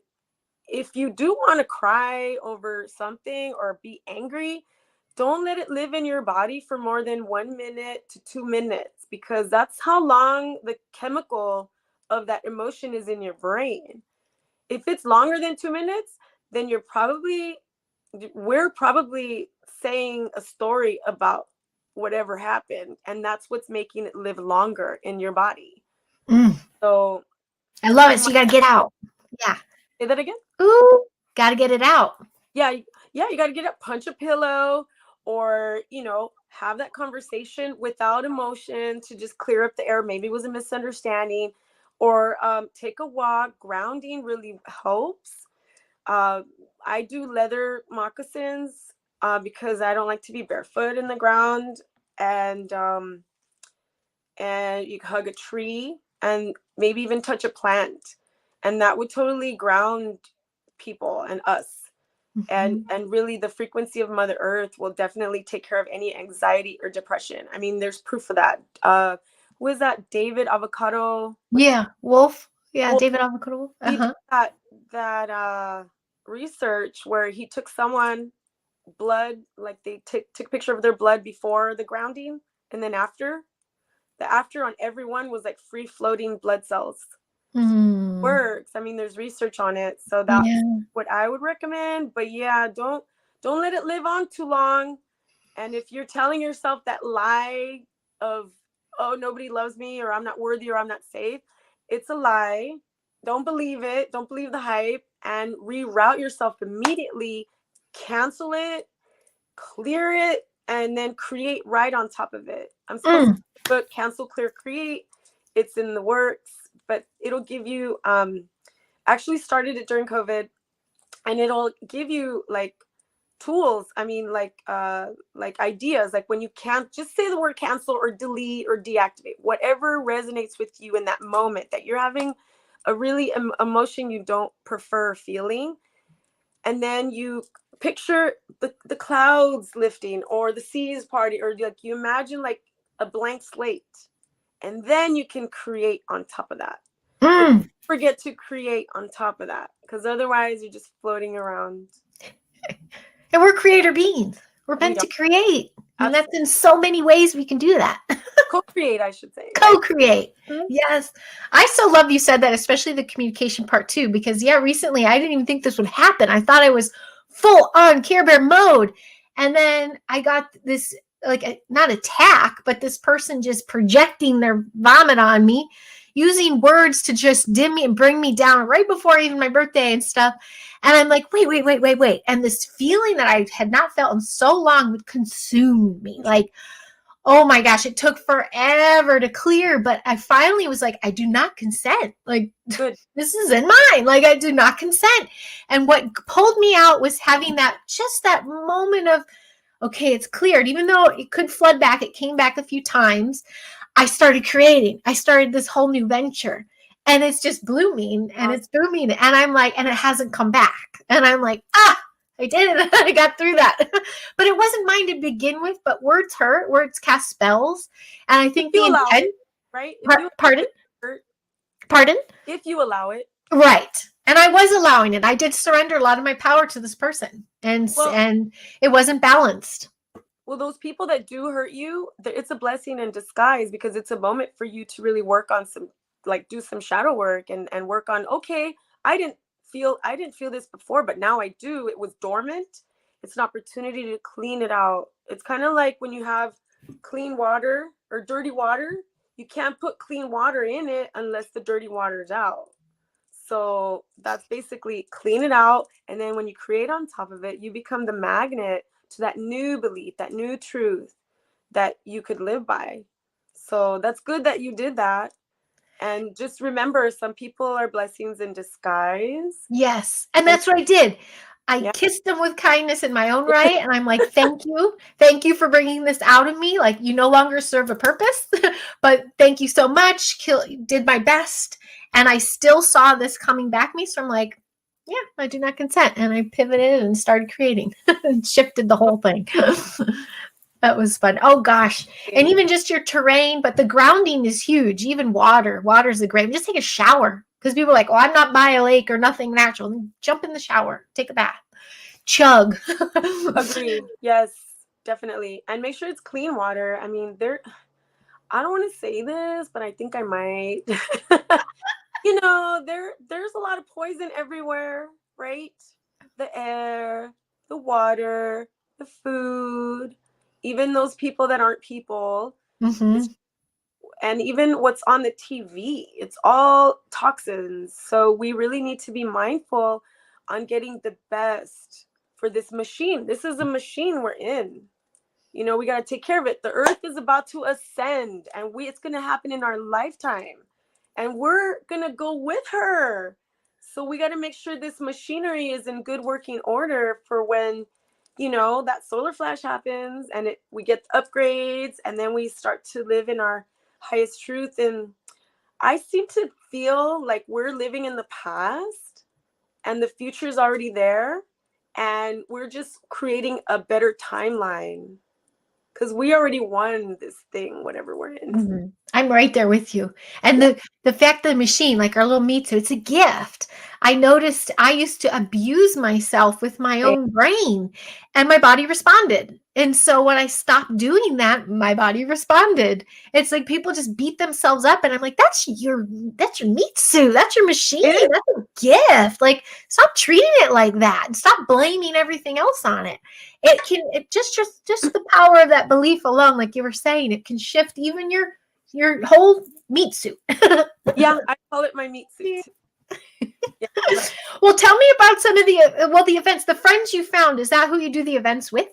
if you do want to cry over something or be angry, don't let it live in your body for more than 1 minute to 2 minutes, because that's how long the chemical of that emotion is in your brain. If it's longer than 2 minutes, then we're probably saying a story about whatever happened, and that's what's making it live longer in your body. So I love it. So you got to get out. Yeah. Say that again. Ooh, got to get it out. Yeah. You got to get up, punch a pillow, or, have that conversation without emotion to just clear up the air. Maybe it was a misunderstanding, or take a walk. Grounding really helps. I do leather moccasins because I don't like to be barefoot in the ground. And you hug a tree and maybe even touch a plant, and that would totally ground people and us. And really the frequency of Mother Earth will definitely take care of any anxiety or depression. I mean, there's proof of that. Who is that? David Avocado? Yeah, Wolf. Yeah, Wolf. David Avocado Wolf. He did that research where he took someone blood, like they took a picture of their blood before the grounding, and then after. The after on everyone was like free floating blood cells. Works. I mean, there's research on it, so that's what I would recommend. But yeah, don't let it live on too long. And if you're telling yourself that lie of, oh, nobody loves me, or I'm not worthy, or I'm not safe, it's a lie. Don't believe it. Don't believe the hype, and reroute yourself immediately. Cancel it, clear it, and then create right on top of it. I'm supposed to book Cancel, Clear, Create. It's in the works, but it'll give you actually started it during COVID, and it'll give you like tools. I mean, like ideas, like when you can't just say the word cancel or delete or deactivate, whatever resonates with you in that moment that you're having a really emotion you don't prefer feeling. And then you picture the clouds lifting, or the seas party, or like you imagine like a blank slate, and then you can create on top of that. Don't forget to create on top of that, because otherwise you're just floating around. And we're creator beings. We're meant to create. And that's in so many ways we can do that. Co-create, I should say. Co-create. Yes. I so love you said that, especially the communication part too, because recently I didn't even think this would happen. I thought I was full on Care Bear mode. And then I got this, like, not attack, but this person just projecting their vomit on me, using words to just dim me and bring me down right before even my birthday and stuff. And I'm like, wait. And this feeling that I had not felt in so long would consume me. Like, Oh my gosh, it took forever to clear, but I finally was like, I do not consent. Like, Good. this isn't mine. Like, I do not consent. And what pulled me out was having just that moment of, okay, it's cleared. Even though it could flood back, it came back a few times. I started creating. I started this whole new venture. And it's just blooming and it's booming. And I'm like, and it hasn't come back. And I'm like, I did it. I got through that. But it wasn't mine to begin with, but words hurt. Words cast spells. And I think the intent, right? Pardon? Pardon? If you allow it. Right. And I was allowing it. I did surrender a lot of my power to this person. And it wasn't balanced. Well, those people that do hurt you, it's a blessing in disguise, because it's a moment for you to really work on do some shadow work and work on, okay, I didn't feel this before, but now I do. It was dormant. It's an opportunity to clean it out. It's kind of like when you have clean water or dirty water, you can't put clean water in it unless the dirty water is out. So that's basically clean it out. And then when you create on top of it, you become the magnet to that new belief, that new truth that you could live by. So that's good that you did that. And just remember, some people are blessings in disguise. Yes. And that's what I did. I kissed them with kindness in my own right. And I'm like, thank you. Thank you for bringing this out of me. Like, you no longer serve a purpose, but thank you so much. Did my best. And I still saw this coming back me. So I'm like, yeah, I do not consent. And I pivoted and started creating and shifted the whole thing. That was fun. Oh gosh. And even just your terrain, but the grounding is huge. Even water. Water's a great. Just take a shower. Because people are like, oh, I'm not by a lake or nothing natural. Jump in the shower. Take a bath. Chug. Agreed. Yes, definitely. And make sure it's clean water. I mean, I don't want to say this, but I think I might. There's a lot of poison everywhere, right? The air, the water, the food, even those people that aren't people. Mm-hmm. And even what's on the TV, it's all toxins. So we really need to be mindful on getting the best for this machine. This is a machine we're in. We got to take care of it. The earth is about to ascend, and it's going to happen in our lifetime. And we're going to go with her. So we got to make sure this machinery is in good working order for when, that solar flash happens and we get upgrades, and then we start to live in our highest truth. And I seem to feel like we're living in the past and the future is already there, and we're just creating a better timeline because we already won this thing, whatever we're in. Mm-hmm. I'm right there with you. And the fact that the machine, like our little meat suit, it's a gift. I noticed I used to abuse myself with my own brain, and my body responded. And so when I stopped doing that, my body responded. It's like people just beat themselves up, and I'm like, that's your meat suit. That's your machine. That's a gift. Like, stop treating it like that, and stop blaming everything else on it. It just the power of that belief alone, like you were saying, it can shift even your whole meat suit. Yeah, I call it my meat suit. Yeah. Well, tell me about some of the events, the friends you found. Is that who you do the events with?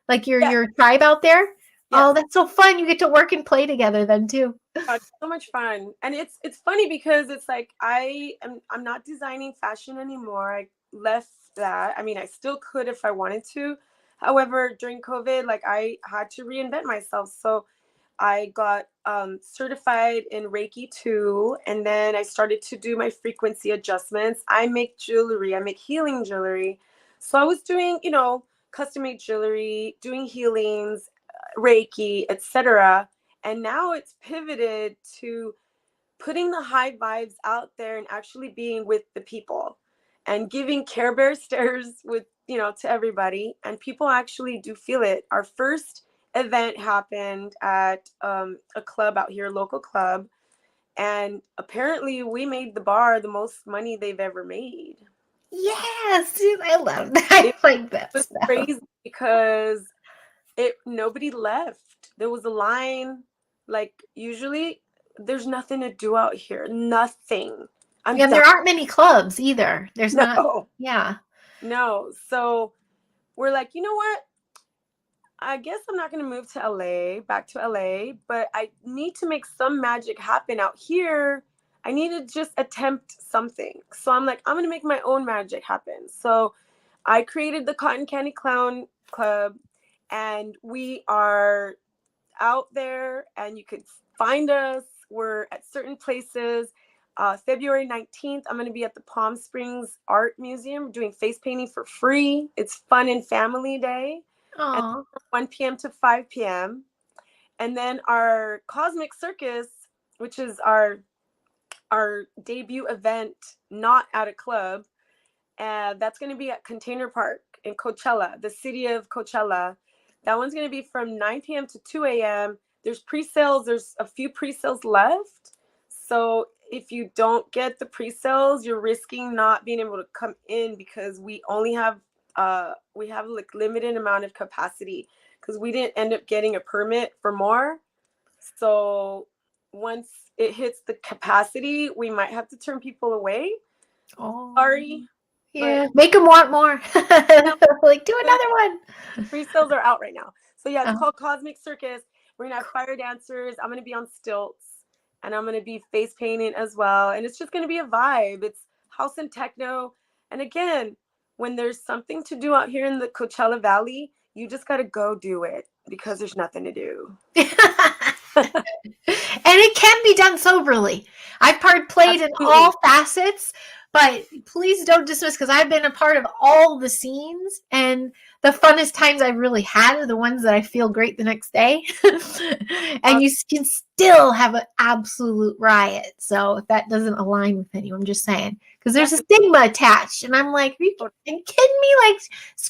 Like your tribe out there? Yes. Oh, that's so fun. You get to work and play together then too. It's so much fun. And it's funny because it's like I'm not designing fashion anymore. I left that. I mean, I still could if I wanted to. However, during COVID, like I had to reinvent myself. So I got certified in Reiki 2, and then I started to do my frequency adjustments. I make jewelry. I make healing jewelry. So I was doing, custom-made jewelry, doing healings, Reiki, etc. And now it's pivoted to putting the high vibes out there and actually being with the people and giving Care Bear stares with, to everybody. And people actually do feel it. Our first event happened at a club out here, local club. And apparently we made the bar the most money they've ever made. Yes, dude, I love that. I like that. It was crazy because nobody left. There was a line. Like, usually there's nothing to do out here. Nothing. And there aren't many clubs either. There's not. Yeah. No. So we're like, you know what? I guess I'm not going to move to back to LA, but I need to make some magic happen out here. I need to just attempt something. So I'm like, I'm going to make my own magic happen. So I created the Cotton Candy Clown Club, and we are out there, and you could find us. We're at certain places. February 19th, I'm going to be at the Palm Springs Art Museum doing face painting for free. It's fun and family day. And Aw. 1 p.m. to 5 p.m. And then our Cosmic Circus, which is our debut event, not at a club, that's going to be at Container Park in Coachella, the city of Coachella. That one's going to be from 9 p.m. to 2 a.m. There's pre-sales. There's a few pre-sales left. So if you don't get the pre-sales, you're risking not being able to come in, because we only have like limited amount of capacity, because we didn't end up getting a permit for more. So once it hits the capacity, we might have to turn people away. Oh. Sorry. Yeah, make them want more. Like, do another one. Pre-sales are out right now. So yeah, it's Oh. called Cosmic Circus. We're gonna have fire dancers. I'm gonna be on stilts, and I'm gonna be face painting as well. And it's just gonna be a vibe. It's house and techno. And again, when there's something to do out here in the Coachella Valley, you just gotta go do it, because there's nothing to do. And it can be done soberly. I've played in all facets, but please don't dismiss, because I've been a part of all the scenes, and the funnest times I've really had are the ones that I feel great the next day. And you can still have an absolute riot. So if that doesn't align with anyone, I'm just saying, because there's a stigma attached, and I'm like, are you kidding me? Like,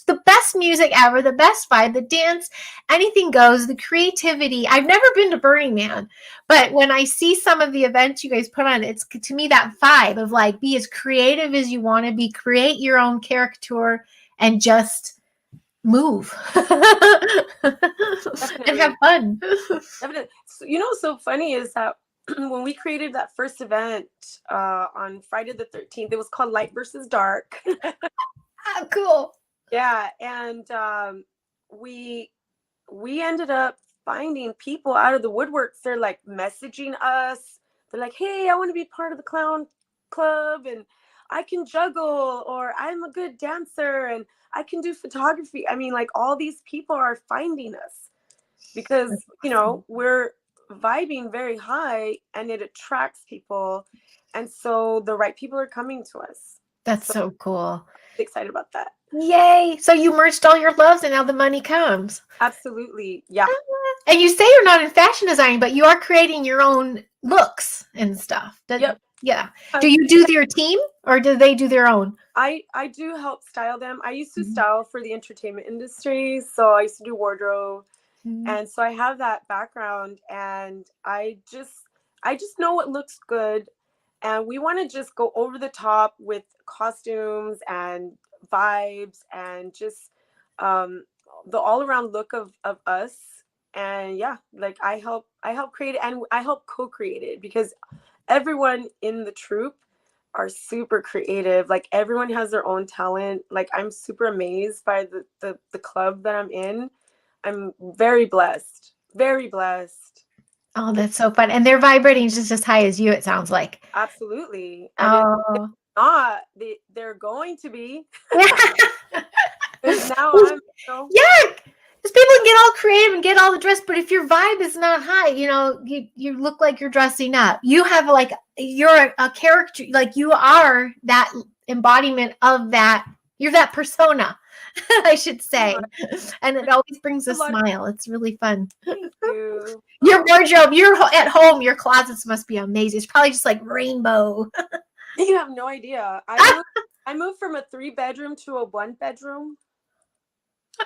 the best music ever, the best vibe, the dance, anything goes, the creativity. I've never been to Burning Man, but when I see some of the events you guys put on, it's, to me, that vibe of like, be as creative as you want to be, create your own caricature, and just move and have fun. Definitely. So, you know, what's so funny is that when we created that first event on Friday the 13th, it was called Light versus Dark. Oh, cool. Yeah, and we ended up finding people out of the woodworks. They're like messaging us. They're like, hey, I want to be part of the clown club, and I can juggle, or I'm a good dancer, and I can do photography. I mean, like, all these people are finding us because, you know, we're vibing very high, and it attracts people. And so the right people are coming to us. That's so cool. I'm excited about that. Yay. So you merged all your loves, and now the money comes. Absolutely. Yeah. And you say you're not in fashion design, but you are creating your own looks and stuff. Yep. Yeah. Do you do your team, or do they do their own? I do help style them. I used to style for the entertainment industry. So I used to do wardrobe. And so I have that background, and I just know what looks good. And we want to just go over the top with costumes and vibes, and just the all around look of us. And yeah, like I help create it, and I help co-create it, because everyone in the troupe are super creative. Like, everyone has their own talent. Like, I'm super amazed by the club that I'm in. I'm very blessed. Very blessed. Oh, that's so fun. And they're vibrating just as high as you, it sounds like. Absolutely. And if not, they're going to be. Because now I'm, yeah, because people can get all creative and get all the dress, but if your vibe is not high, you know, you look like you're dressing up. You have, like, you're a character, like, you are that embodiment of that. You're that persona, I should say. And it always brings a smile. It's really fun. Thank you. Your wardrobe, you're at home, your closets must be amazing. It's probably just like rainbow. You have no idea. I moved from a 3-bedroom to a 1-bedroom.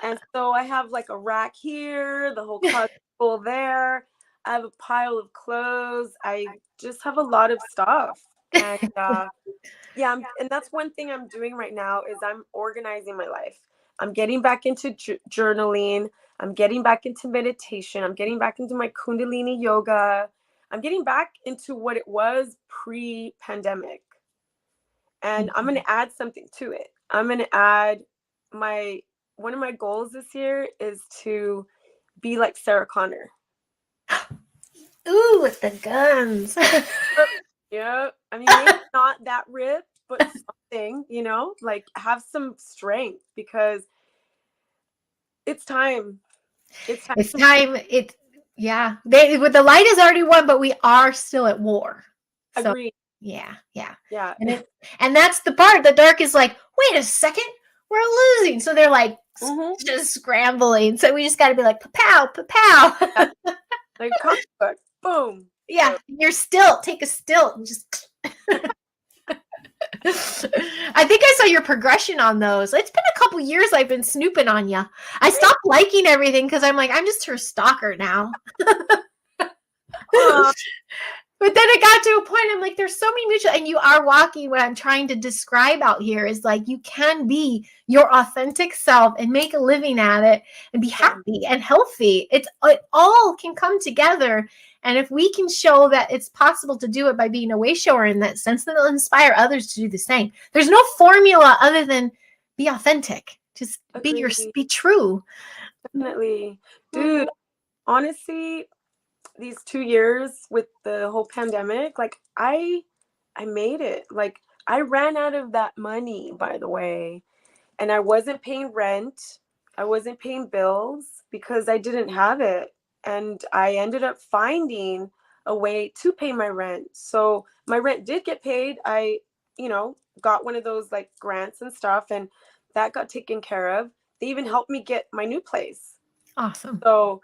And so I have like a rack here, the whole closet full there. I have a pile of clothes. I just have a lot of stuff. And yeah, and that's one thing I'm doing right now is I'm organizing my life. I'm getting back into journaling. I'm getting back into meditation. I'm getting back into my Kundalini yoga. I'm getting back into what it was pre-pandemic. And I'm going to add something to it. I'm going to add one of my goals this year is to be like Sarah Connor. Ooh, with the guns. Yeah. I mean, maybe not that ripped, but something, you know, like have some strength, because it's time. It's time. It's time. Yeah. With the light has already won, but we are still at war. So Agreed. yeah. Yeah. And that's the part. The dark is like, wait a second, we're losing. So they're like just scrambling. So we just got to be like, pow, pow. Like comic book. Boom. Yeah. You're still. Take a stilt and just. I think I saw your progression on those. It's been a couple years I've been snooping on you. I stopped liking everything because I'm like, I'm just her stalker now. But then it got to a point, I'm like, there's so many mutual, and you are walking what I'm trying to describe out here is like, you can be your authentic self and make a living at it and be happy and healthy. It all can come together. And if we can show that it's possible to do it by being a way shower in that sense, then it'll inspire others to do the same. There's no formula other than be authentic. Just be true. Definitely. Dude, honestly, these 2 years with the whole pandemic, like I made it. Like I ran out of that money, by the way, and I wasn't paying rent. I wasn't paying bills because I didn't have it. And I ended up finding a way to pay my rent. So my rent did get paid. I, got one of those like grants and stuff, and that got taken care of. They even helped me get my new place. Awesome. So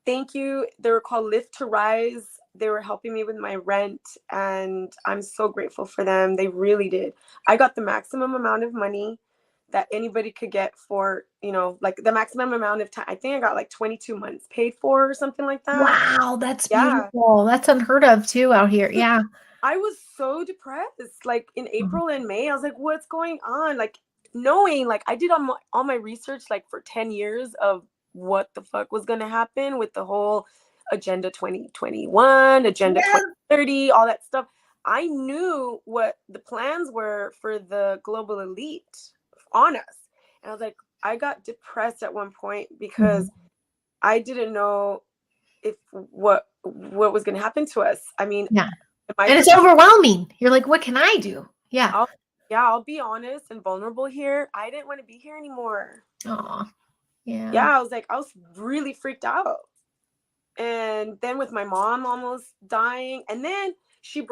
thank you. They were called Lift to Rise. They were helping me with my rent, and I'm so grateful for them. They really did. I got the maximum amount of money that anybody could get for, like the maximum amount of time. I think I got like 22 months paid for or something like that. Wow, that's beautiful. That's unheard of too out here. Yeah. I was so depressed. Like in April and May, I was like, what's going on? Like knowing, like I did all my research like for 10 years of what the fuck was going to happen with the whole Agenda 2021, Agenda 2030, all that stuff. I knew what the plans were for the global elite on us. And I was like, I got depressed at one point because I didn't know if what was going to happen to us. I mean, and it's overwhelming. You're like, what can I do? Yeah. I'll be honest and vulnerable here. I didn't want to be here anymore. Oh, yeah. Yeah, I was really freaked out. And then with my mom almost dying, and then she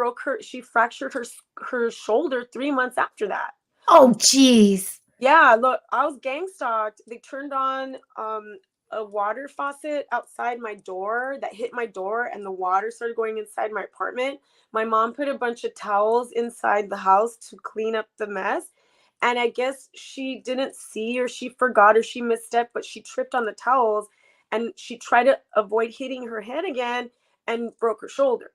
fractured her shoulder 3 months after that. Oh, geez. Yeah, look, I was gang stalked. They turned on a water faucet outside my door that hit my door, and the water started going inside my apartment. My mom put a bunch of towels inside the house to clean up the mess. And I guess she didn't see, or she forgot, or she misstepped, but she tripped on the towels, and she tried to avoid hitting her head again and broke her shoulder.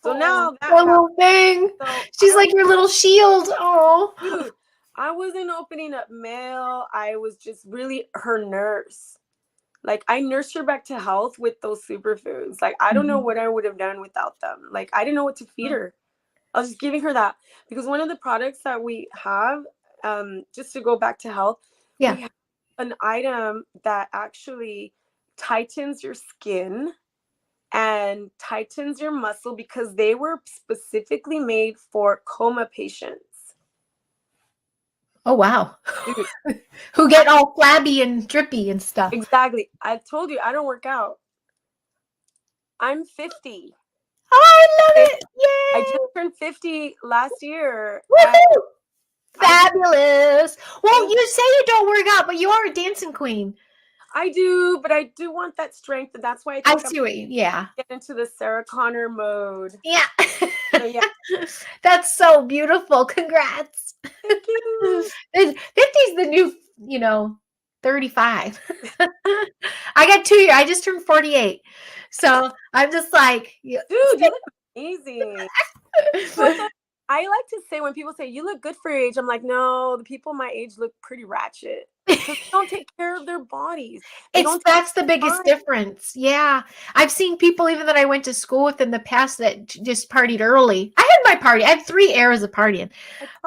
So now that little thing. So she's like your little shield. Oh, dude, I wasn't opening up mail. I was just really her nurse. Like I nursed her back to health with those superfoods. Like I don't know what I would have done without them. Like I didn't know what to feed her. I was just giving her that, because one of the products that we have, just to go back to health, we have an item that actually tightens your skin and tightens your muscle, because they were specifically made for coma patients. Oh, wow. Who get all flabby and drippy and stuff. Exactly. I told you, I don't work out. I'm 50. Oh, I love it. Yay. I just turned 50 last year. Woohoo! Fabulous. Well, you say you don't work out, but you are a dancing queen. I do, but I do want that strength, and that's why I see what you, get into the Sarah Connor mode. Yeah. So, yeah. That's so beautiful. Congrats. Thank you. 50 is the new, 35. I got 2 years. I just turned 48. So I'm just like, dude, you look amazing. I like to say, when people say you look good for your age, I'm like, no, the people my age look pretty ratchet. They don't take care of their bodies. That's the biggest difference. Yeah. I've seen people even that I went to school with in the past that just partied early. I had my party. I had 3 eras of partying.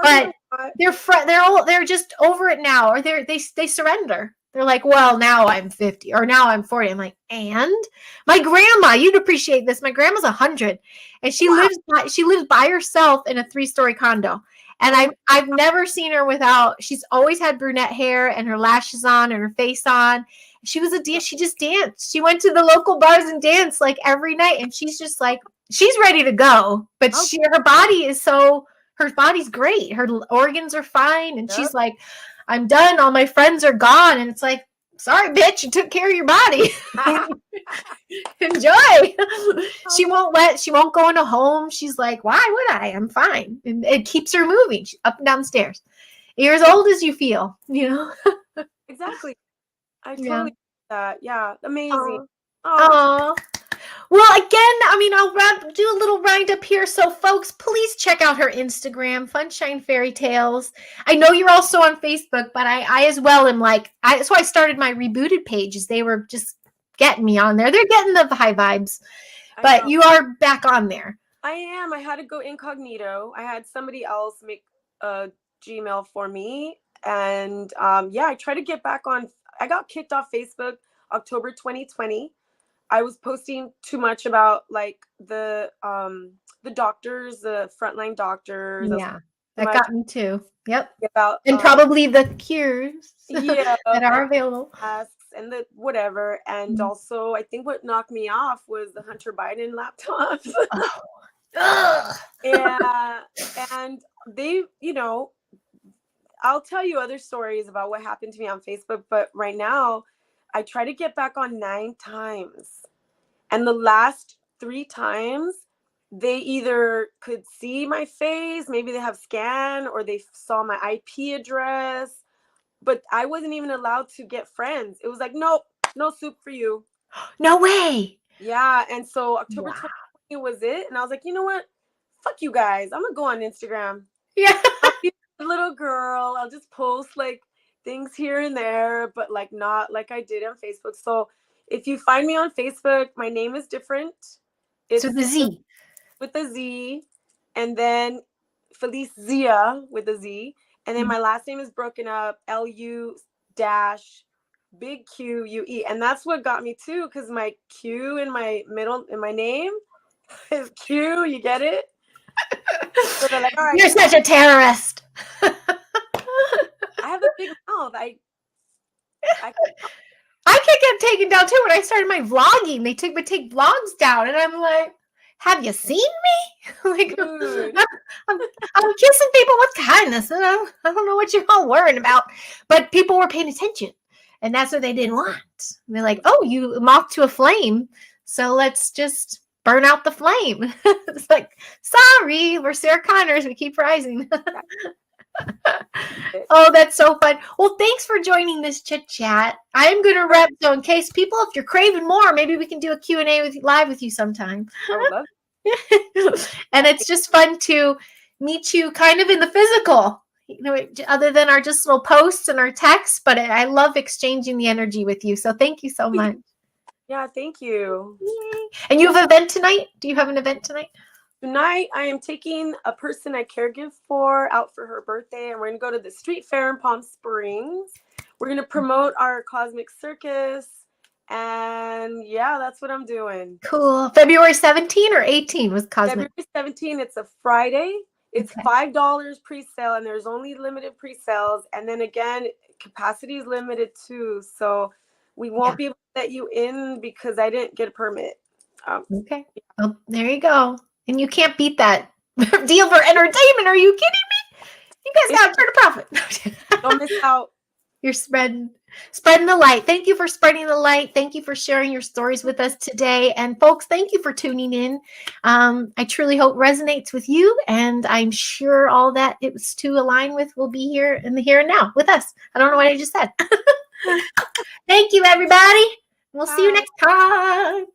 But they're just over it now, or they surrender. They're like, well, now I'm 50 or now I'm 40. I'm like, and my grandma, you'd appreciate this. My grandma's 100 and she lives by herself in a 3-story condo. And I've never seen her without, she's always had brunette hair and her lashes on and her face on. She was she just danced. She went to the local bars and danced like every night. And she's just like, she's ready to go, but her body's great. Her organs are fine. And she's like, I'm done. All my friends are gone. And it's like, sorry, bitch, you took care of your body. Enjoy. She won't go in a home. She's like, why would I? I'm fine. And it keeps her moving. She's up and down the stairs. You're as old as you feel, Exactly. I totally get that. Yeah. Amazing. Oh. Well, again, I'll do a little roundup here. So, folks, please check out her Instagram, Funshine Fairy Tales. I know you're also on Facebook, but I as well am like, that's why I started my rebooted pages. They were just getting me on there. They're getting the high vibes, but you are back on there. I am. I had to go incognito. I had somebody else make a Gmail for me. And I tried to get back on. I got kicked off Facebook October 2020. I was posting too much about like the doctors, the frontline doctors. Yeah, that got me too. Yep. About and probably the cures that are available. And the whatever. And also, I think what knocked me off was the Hunter Biden laptops. And they, I'll tell you other stories about what happened to me on Facebook. But right now, I try to get back on 9 times. And the last 3 times, they either could see my face, maybe they have scan, or they saw my IP address. But I wasn't even allowed to get friends. It was like, nope, no soup for you. No way. Yeah. And so October 2020 was it. And I was like, you know what? Fuck you guys. I'm going to go on Instagram. Yeah. I'll be a little girl. I'll just post like things here and there, but like not like I did on Facebook. So if you find me on Facebook, my name is different. It's with a Z. With a Z. And then Felicia with a Z. And then my last name is broken up, LU-big QUE. And that's what got me too, because my Q in my name is Q. You get it? So they're like, all right. You're such a terrorist. I have a big mouth. I kept getting taken down too when I started my vlogging. They would take vlogs down, and I'm like, have you seen me? Like, I'm kissing people with kindness, and I don't know what you're all worrying about. But people were paying attention, and that's what they didn't want. And they're like, oh, you moth to a flame, so let's just burn out the flame. It's like, sorry, we're Sarah Connors. We keep rising. Oh, that's so fun. Well, thanks for joining this chit chat. I am going to wrap. So in case people, if you're craving more, maybe we can do a Q&A live with you sometime. I love it. And it's just fun to meet you kind of in the physical, other than our just little posts and our texts, but I love exchanging the energy with you. So thank you so much. Yeah, thank you. Yay. And you have an event tonight? Do you have an event tonight? Tonight, I am taking a person I caregive for out for her birthday, and we're going to go to the street fair in Palm Springs. We're going to promote our cosmic circus, and yeah, that's what I'm doing. Cool. February 17 or 18 was cosmic? February 17, it's a Friday. It's $5 pre-sale, and there's only limited pre-sales. And then again, capacity is limited too, so we won't be able to let you in because I didn't get a permit. Okay. Well, there you go. And you can't beat that deal for entertainment. Are you kidding me? You guys got to turn a profit. Don't miss out. You're spreading the light. Thank you for spreading the light. Thank you for sharing your stories with us today. And folks, thank you for tuning in. I truly hope resonates with you. And I'm sure all that it was to align with will be here in the here and now with us. I don't know what I just said. Thank you, everybody. We'll see you next time.